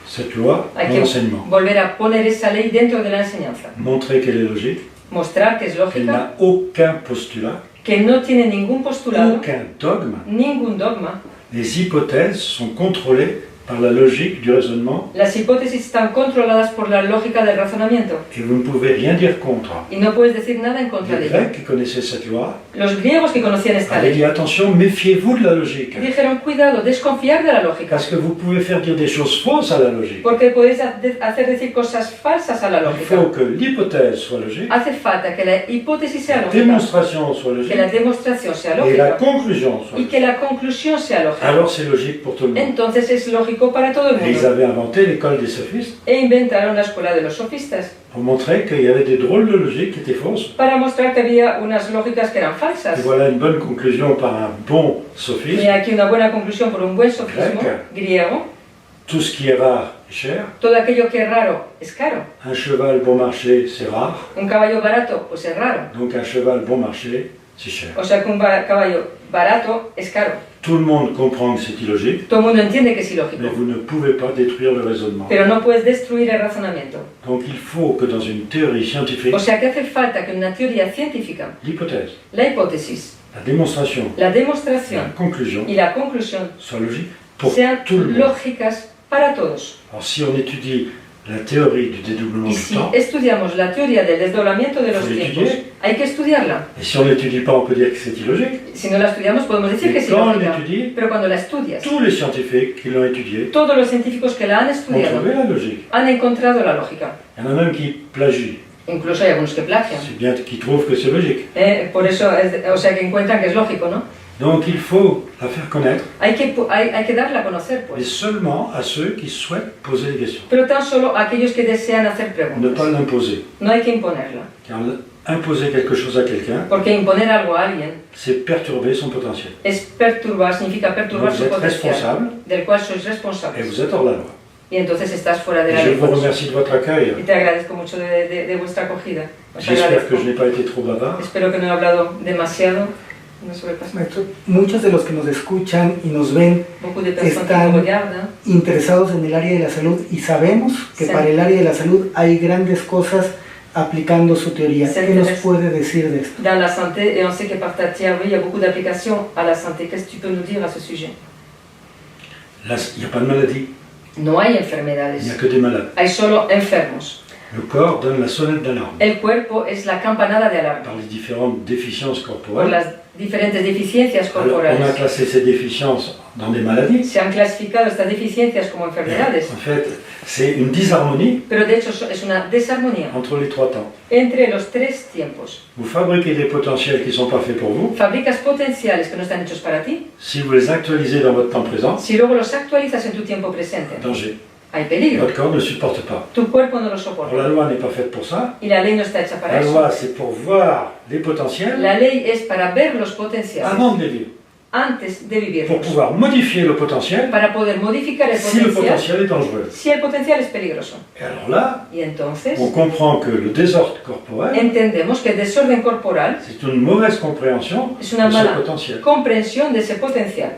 cette loi Hay dans que l'enseignement. volver a poner esa ley dentro de la enseñanza. Montrer qu'elle est logique, Mostrar que es qu'elle lógica, n'a aucun postulat, que no tiene ningún postulado, aucun dogme. ningún dogma. Les hypothèses sont contrôlées par la logique du raisonnement Las hipótesis están controladas por la lógica del razonamiento et vous ne pouvez rien dire contre. y no puedes decir nada en contra de Les ella. Grecs qui connaissaient cette loi Los griegos que conocían esta avaient dit ley attention, méfiez-vous de la logique. dijeron cuidado, desconfiar de la lógica, Parce que vous pouvez faire dire des choses fausses à la logique. porque podéis hacer decir cosas falsas a la Il lógica. faut que l'hypothèse soit logique, Hace falta que la hipótesis sea la lógica, démonstration soit que la logique demostración sea et la lógica conclusion soit y logique. que la conclusión sea lógica. Alors c'est logique pour tout le monde. Entonces es lógico para todo el Et ils mundo. avaient inventé l'école des sophistes E inventaron la escuela de los sofistas pour montrer qu'il y avait des drôles de logique qui étaient fausses. para mostrar que había unas lógicas que eran Et falsas. voilà une bonne conclusion par un bon Y sophiste. aquí una buena conclusión por un buen sofismo griego. Tout ce qui est rare est cher. Todo aquello que es raro es caro. Un cheval bon marché, c'est rare. Un caballo barato pues es raro. Donc un cheval bon marché, c'est cher. O sea que un caballo barato es caro. Tout le monde comprend que c'est illogique, Todo el mundo entiende que es mais ilógico. vous ne pouvez pas détruire le raisonnement. Pero no puedes destruir el razonamiento. Donc il faut que dans une théorie scientifique, O sea que hace falta que en una teoría científica, l'hypothèse, la hipótesis, la démonstration, la la demostración conclusion y la conclusión soient logiques pour sean tout le monde. lógicas para todos. Alors si on étudie la théorie du dédoublement Y du si temps, estudiamos la teoría del desdoblamiento de los Faut tiempos, l'étudier. hay que estudiarla. et si on n'étudie pas, on peut dire que c'est illogique. Si no la estudiamos podemos decir que Mais es quand on ilógica. l'étudie, Pero cuando la estudias, tous les scientifiques qui l'ont étudiée todos los científicos que la han ont estudiado trouvé la logique. han encontrado la lógica. Il y en a même qui plagient, Incluso hay algunos que plagian. c'est bien qui trouvent que c'est logique. Por eso, o sea, que encuentran que es lógico, ¿no? Donc il faut la faire connaître, Hay que darla a conocer, mais pues. seulement à ceux qui souhaitent poser des questions. Pero tan solo a aquellos que desean hacer Ne preguntas. pas l'imposer. No hay que imponerla. Car imposer quelque chose à quelqu'un, Porque imponer algo a alguien c'est perturber son potentiel. es perturbar, significa perturbar Donc su vous êtes potencial, responsable del cual sois et responsables. vous êtes hors la loi. Y entonces estás fuera de Et la je ley. vous pues. remercie de votre accueil. Y te agradezco mucho de vuestra acogida. Os J'espère agradezco. que je n'ai pas été trop bavard. Espero que no he hablado demasiado. No sobrepasé. Maestro, muchos de los que nos escuchan y nos ven Beaucoup de personnes qui Están- me regardent interesados en el área de la salud y sabemos que Sí. para el área de la salud hay grandes cosas aplicando su teoría. Sí, ¿Qué nos interesa. puede decir de esto? dans la santé et on sait que par ta théorie, il y a beaucoup d'applications à la santé. Qu'est-ce que tu peux nous dire à ce sujet? Là, il n'y a pas de maladie, No hay il n'y a enfermedades, que des malades. hay solo enfermos. Le corps donne la sonnette d'alarme El cuerpo es la campanada de alarma par les différentes déficiences por corporelles. las diferentes deficiencias Alors, on a corporales. classé ces déficiences dans des maladies. Se han clasificado estas deficiencias como enfermedades, En fait, c'est une disharmonie pero de hecho es una desarmonía entre les trois temps. entre los tres tiempos. Vous fabriquez des potentiels qui ne sont pas faits pour vous. Fabricas potenciales que no están hechos para ti. Si vous les actualisez dans votre temps présent, Si luego los actualizas en tu tiempo presente, danger. hay peligro. Votre corps ne supporte pas. Tu cuerpo no lo Alors, soporta. la loi n'est pas faite pour ça. Y la ley no está hecha para La eso. loi, c'est pour voir les potentiels La ley es para ver los potenciales avant de les vivre. antes de Pour vivirlos, pouvoir modifier le potentiel para poder modificar el si le potencial potentiel est dangereux. si el potencial es peligroso. Et alors là, Y entonces on comprend que le désordre corporel, entendemos que el desorden corporal c'est une mauvaise compréhension es una de ce mala potentiel. comprensión de ese potencial.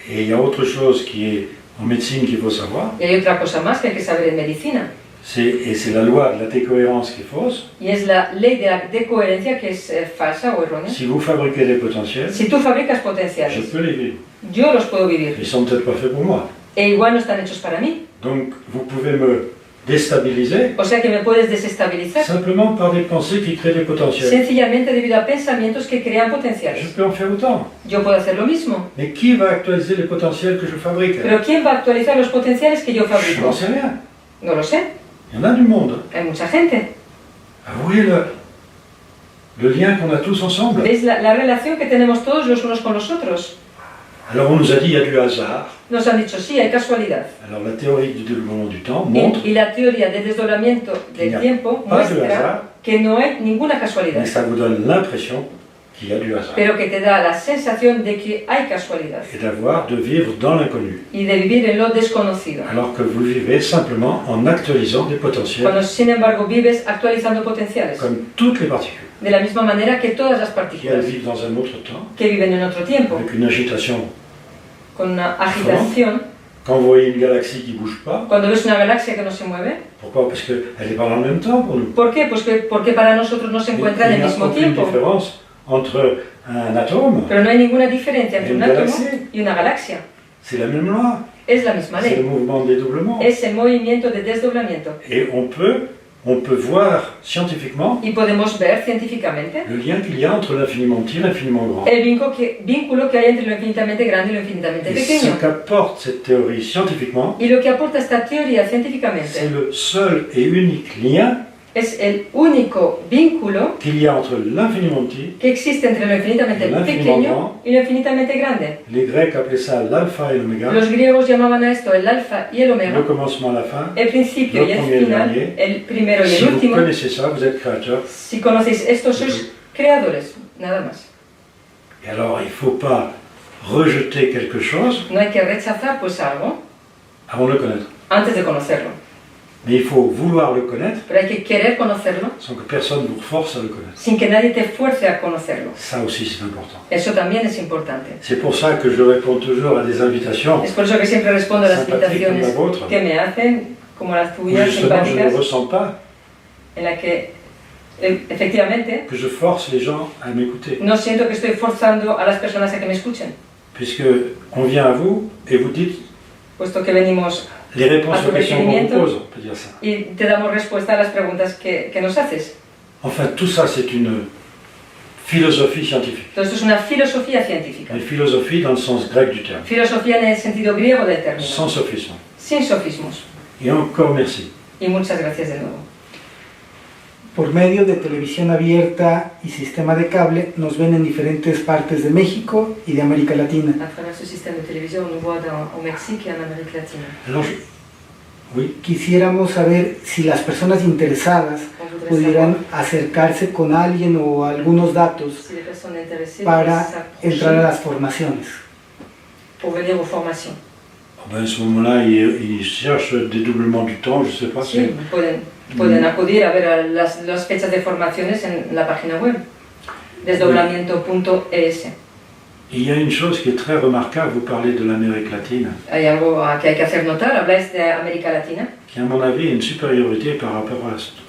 Et il y a autre chose qui est en médecine qu'il faut savoir, Y hay otra cosa más que hay que saber en medicina, et c'est la loi de la décohérence qui est fausse. y es la ley de la decoherencia que es falsa o errónea. Si vous fabriquez des potentiels, Si tú fabricas je potenciales, peux les vivre. yo los puedo vivir, Ils sont peut-être pas faits pour moi. e igual no están hechos para mí. Donc vous pouvez me déstabiliser O sea que me puedes desestabilizar simplement par des pensées qui créent des potentiels. sencillamente debido a pensamientos que crean Je potenciales. peux en faire autant. Yo puedo hacer lo mismo. Mais qui va actualiser les potentiels que je fabrique? Pero ¿quién va a actualizar los potenciales que yo Je fabrico? n'en sais rien. No lo sé. Il y en a du monde. Hay mucha gente. Vous voyez le lien qu'on a tous ensemble. ¿Veis la relación que tenemos todos los unos con los otros? Alors on nous a dit il y a du hasard. Nos han dicho, sí, hay casualidad. Alors la théorie du développement du temps montre, Y la teoría del desdoblamiento del Ya. tiempo pas de muestra hasard, que no hay ninguna casualidad, mais ça vous donne l'impression qu'il y a du hasard. pero que te da la sensación de que hay casualidad Et de vivre dans l'inconnu. y de vivir en lo desconocido. Alors que vous vivez simplement en actualisant des potentiels Cuando, sin embargo, vives actualizando potenciales, comme toutes les particules de la misma manera que todas las qui elles partículas vivent dans un autre temps que viven en otro tiempo, avec une agitation. con una agitación. Quand vous voyez une galaxie qui ne bouge pas, Cuando ves una galaxia que no se mueve, pourquoi? Parce qu'elle n'est pas dans le même temps pour nous. ¿por qué? Pues porque para nosotros no se Mais encuentra en il el n'y a mismo aucune tiempo. différence entre un atome, Pero no hay ninguna diferencia entre Una un átomo galaxia. y una galaxia. c'est la même loi, Es la misma c'est le ley. mouvement de dédoublement. Es el movimiento de desdoblamiento. Et on peut voir scientifiquement Y podemos ver científicamente le lien qu'il y a entre l'infiniment petit et l'infiniment grand. el vínculo que hay entre lo infinitamente grande y lo infinitamente Et ce pequeño. qu'apporte cette théorie scientifiquement, Y lo que aporta esta teoría c'est científicamente le seul et unique lien es el único vínculo qu'il y a entre l'infiniment petit. que existe entre lo infinitamente L'infiniment pequeño grand. y lo infinitamente grande. Les Grecs appelaient ça l'alpha et l'oméga, Los griegos llamaban a esto el alfa y el le omega, commencement, la fin. el principio y el premier y el final, dernier. el primero y Si el vous último. connaissez ça, vous êtes créateur. Si conocéis esto, sois creadores, nada más. Et alors, il ne faut pas rejeter quelque chose No hay que rechazar pues algo avant de le connaître. antes de conocerlo, Mais il faut vouloir le connaître pero hay que querer conocerlo sans que personne vous force à le connaître. sin que nadie te fuerce a conocerlo. Ça aussi, c'est important. Eso también es importante. C'est pour ça que je réponds toujours à des invitations Es por eso que siempre respondo a las sympathiques comme la invitaciones vôtre, que me hacen, como las où tuyas justement je ne simpáticas, ressens pas en la que efectivamente que je force les gens à m'écouter. no siento que estoy forzando a las personas a que me escuchen, Puisque on vient à vous et vous dites puesto que venimos les réponses À aux ton questions qu'on vous requérimiento. pose, on peut dire ça. y te damos respuesta a las preguntas que nos haces. Enfin, tout ça, c'est une philosophie scientifique. Todo esto es una filosofía científica. Une philosophie dans le sens grec du terme, Filosofía en el sentido griego del término, sans sophisme. sin sofismos. Et encore merci. Y muchas gracias de nuevo. Por medio de televisión abierta y sistema de cable nos ven en diferentes partes de México y de América Latina. À travers ce système de télévision, on nous voit au Mexique et en Amérique latine. Alors, oui, Quisiéramos saber si las personas interesadas On voudrait pudieran savoir acercarse con alguien o algunos datos si les personnes intéressées para peuvent entrar a s'approcher las formaciones. pour venir aux formations. ben, à ce moment-là, ils cherchent le dédoublement du temps, je ne sais pas Sí, si... pueden acudir a ver a las fechas de formaciones en la página web, desdoblamiento.es. Il y a une chose qui est très remarquable, vous parlez de l'Amérique latine, Hay algo que hay que hacer notar, habláis de América Latina, qui à mon avis a une supériorité par rapport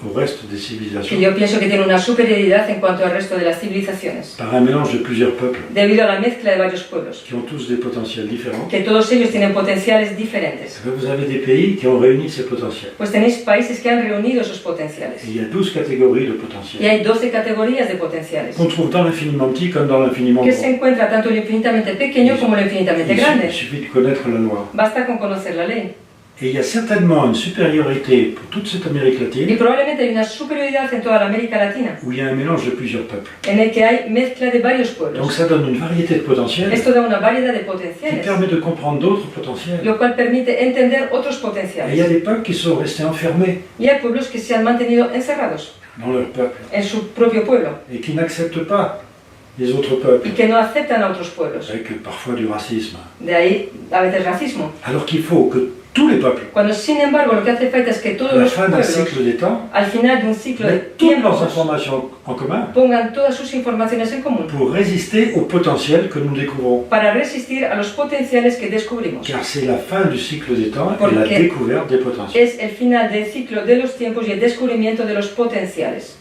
au reste des que civilisations, yo pienso que tiene una superioridad en cuanto al resto de las civilizaciones, par un mélange de plusieurs peuples, debido a la mezcla de varios pueblos, qui ont tous des potentiels différents. que todos ellos tienen potenciales diferentes. Eh bien, vous avez des pays qui ont réuni ces potentiels. Pues tenéis países que han reunido esos potenciales. Et il y a 12 catégories de Y potentiels, hay 12 categorías de potenciales, qu'on trouve dans l'infiniment petit comme dans l'infiniment que grand. se encuentra tanto lo infinitamente pequeño como lo infinitamente grande. Il suffit de connaître la loi. Basta con conocer la ley. Et il y a certainement une supériorité pour toute cette Amérique Y latine, probablemente hay una superioridad en toda la América Latina, où il y a un mélange de plusieurs peuples. en el que hay mezcla de varios Donc pueblos. ça donne une variété de potentiels Esto da una variedad de qui potenciales, permet de comprendre d'autres potentiels. lo cual permite entender otros Et il y a potenciales. des peuples qui sont restés enfermés Y hay pueblos que se han mantenido encerrados dans leur peuple en su propio pueblo et qui n'acceptent pas les autres peuples, y que no aceptan a otros pueblos. avec parfois du racisme. De ahí a veces racismo. Alors qu'il faut que tous les peuples, Cuando sin embargo lo que hace falta es que à todos la los fin d'un pueblos, cycle des temps, al final de un ciclo de mettent toutes leurs tiempos, informations en commun pongan todas sus informaciones en común pour résister au potentiel que nous découvrons. para resistir a los potenciales que descubrimos. Car c'est la fin du cycle des temps et Porque la découverte des potentiels. Es el final del ciclo de los tiempos y el descubrimiento de los potenciales.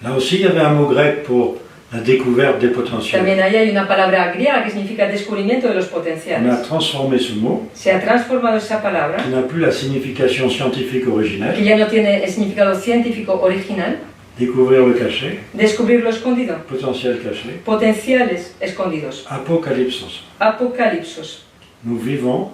Là aussi, il y avait un mot grec pour la découverte des potentiels. También ahí hay una palabra griega que significa descubrimiento de los On a potenciales. transformé ce mot, Se ha transformado esa palabra, qui n'a plus la signification scientifique originelle, que ya no tiene el significado científico original, découvrir le caché, descubrir lo escondido, potentiel caché, potenciales escondidos, apocalypsos. apocalipsos. Nous vivons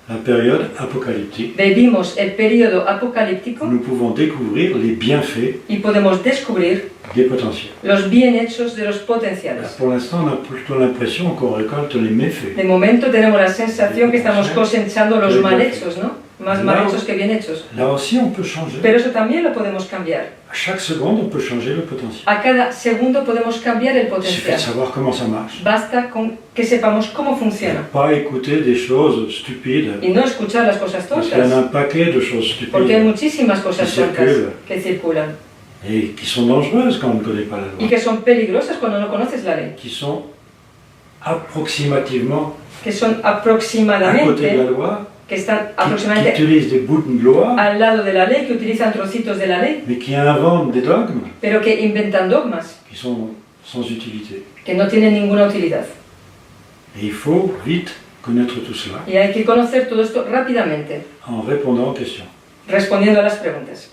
la période apocalyptique. Vivimos el periodo apocalíptico Nous pouvons découvrir les bienfaits y podemos descubrir des potentiels. los bien hechos de los Là, potenciales. pour l'instant, on a plutôt l'impression qu'on récolte les méfaits. De momento tenemos la sensación que estamos cosechando los mal hechos, ¿no? Más mal hechos que bien hechos. Là aussi, on peut changer. Pero eso también lo podemos cambiar. À chaque seconde, on peut changer le potentiel. A cada segundo podemos cambiar el Il suffit de potencial. savoir comment ça marche. Basta con que sepamos cómo funciona Pas écouter des choses stupides, y no escuchar las cosas parce qu'il y en a tontas, un paquet de choses porque hay stupides muchísimas cosas Que tontas circulan. que circulan et qui sont dangereuses quand on ne connaît pas la y loi, que son peligrosas cuando no conoces la ley, qui sont approximativement que son à côté de la aproximadamente, loi, que están qui aproximadamente utilisent des bouts de loi, al lado de la ley, que utilizan trocitos de la ley, mais qui inventent des dogmes pero que inventan dogmas, qui sont sans utilité. que no tienen ninguna utilidad. Et il faut vite connaître tout cela Y hay que conocer todo esto rápidamente, en répondant aux questions. respondiendo a las preguntas.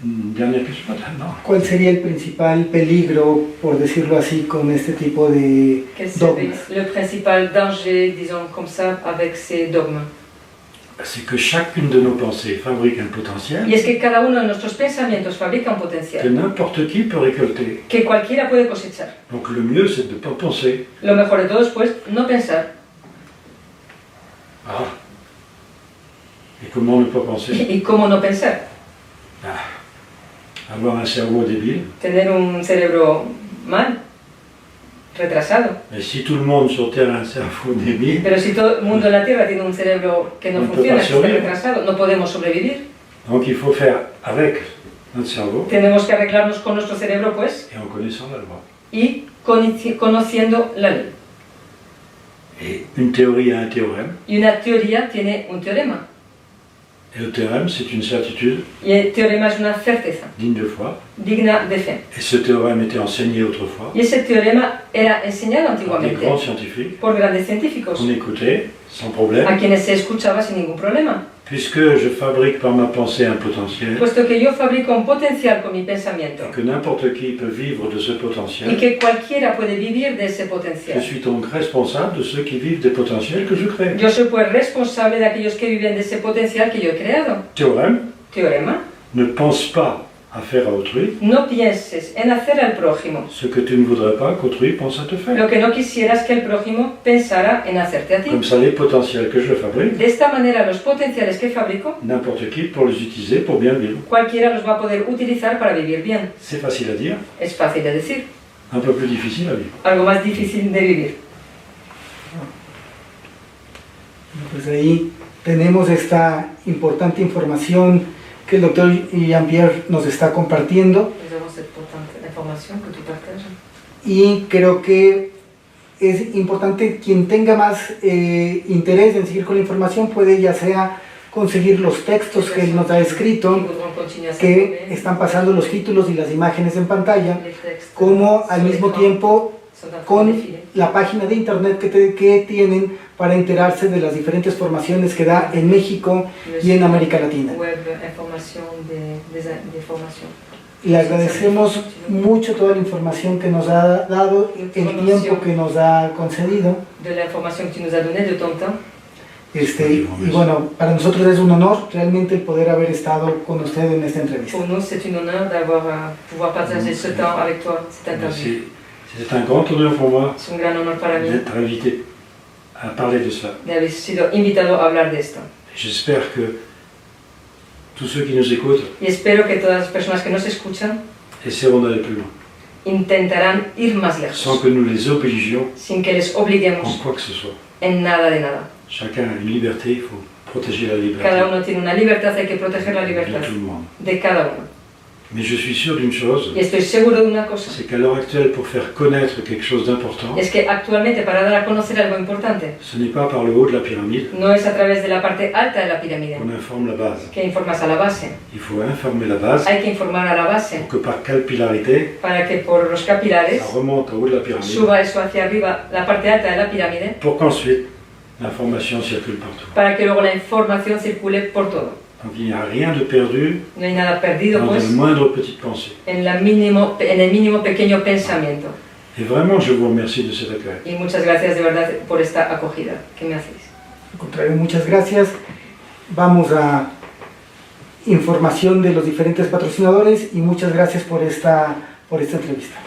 Une dernière question? Non. ¿Cuál sería el principal peligro, por decirlo así, con este tipo de Quel serait dogmas? le principal danger, disons comme ça, avec ces dogmes? C'est que chacune de nos pensées fabrique un potentiel Y es que cada uno de nuestros pensamientos fabrica un que potencial n'importe qui peut récolter. que cualquiera puede cosechar. Donc le mieux, c'est de ne pas penser. Lo mejor de todo es, pues, no pensar. Ah. Et comment ne pas penser? ¿Y cómo no pensar? Avoir un cerveau débile. Tener un cerebro mal, retrasado. Et si tout le monde sur Terre a un cerveau débile, Pero si todo el mundo en la Tierra tiene un cerebro que no No funciona, que está sobrevivir. retrasado, no podemos sobrevivir. donc il faut faire avec notre cerveau Tenemos que arreglarnos con nuestro cerebro, pues, et en connaissant la loi. y conociendo la ley. Et une théorie a un théorème. Y una teoría tiene un teorema. Et le théorème, c'est une certitude Y el teorema es una certeza, digne de foi. digna de fe. Et ce théorème était enseigné autrefois Y ese teorema era enseñado par des antiguamente grands scientifiques por grandes científicos, qu'on écoutait sans problème. a quienes se escuchaba sin ningún problema. Puisque je fabrique par ma pensée un potentiel, Puesto que yo fabrico un potencial con mi pensamiento que n'importe qui peut vivre de ce y potentiel, que cualquiera puede vivir de ese je potencial. suis donc responsable de ceux qui vivent des potentiels que je crée. Yo soy pues responsable de aquellos que viven de ese potencial que yo he creado. Théorème, Teorema: ne pense pas à faire à autrui no pienses en hacer al prójimo ce que tu ne voudrais pas qu'autrui pense à te faire. lo que no quisieras que el prójimo pensara en hacerte a ti. Comme ça, les potentiels que je fabrique, De esta manera, los potenciales que fabrico, n'importe qui pour les utiliser pour bien vivre. cualquiera los va a poder utilizar para vivir bien. C'est facile à dire, Es fácil de decir, un peu plus difficile à vivre. algo más difícil de vivir. Pues ahí tenemos esta importante información que el doctor Jean-Pierre nos está compartiendo Nous avons cette information que tu partages. y creo que es importante quien tenga más interés en seguir con la información puede ya sea conseguir los textos que él nos ha escrito, que están pasando los títulos y las imágenes en pantalla, como al mismo tiempo con la página de internet que tienen para enterarse de las diferentes formaciones que da en México y en América Latina. Le agradecemos mucho toda la información que nos ha dado, el tiempo que nos ha concedido. De la información que tu nous as donnée, de ton temps. Y bueno, para nosotros es un honor realmente el poder haber estado con usted en esta entrevista. Pour nous, c'est un honneur d'avoir pouvoir partager ce temps avec toi, cette interview. C'est un grand honneur pour moi Es un gran honor para mí d'être invité à parler de cela. de haber sido invitado a hablar de esto. J'espère que tous ceux qui nous écoutent Y espero que todas las personas que nos escuchan essaieront d'aller plus loin, intentarán ir más sans lejos, que nous les obligions sin que les en obliguemos quoi que ce soit. en nada de nada. Chacun a une liberté, il faut protéger la liberté Cada uno tiene una libertad, hay que proteger la de libertad tout le monde. de cada uno. Mais je suis sûr d'une chose, Y estoy seguro de una cosa, c'est qu'à l'heure actuelle, pour faire connaître quelque chose d'important, es que actualmente para dar a conocer algo importante, ce n'est pas par le haut de la pyramide no es a través de la parte alta de la pirámide qu'on informe la base. que informas a la base. Il faut informer la base Hay que informar a la base pour que par capillarité, para que por los capilares ça remonte au haut de la pyramide, suba eso hacia arriba, la parte alta de la pirámide, pour qu'ensuite l'information circule partout. para que luego la información circule por todo. Donc il n'y a rien de perdu No hay nada perdido, dans pues, la moindre petite pensée. en el mínimo pequeño pensamiento. Et vraiment, je vous remercie de cet accueil. Y muchas gracias de verdad por esta acogida que me hacéis. Al contrario, muchas gracias. Vamos a información de los diferentes patrocinadores y muchas gracias por esta entrevista.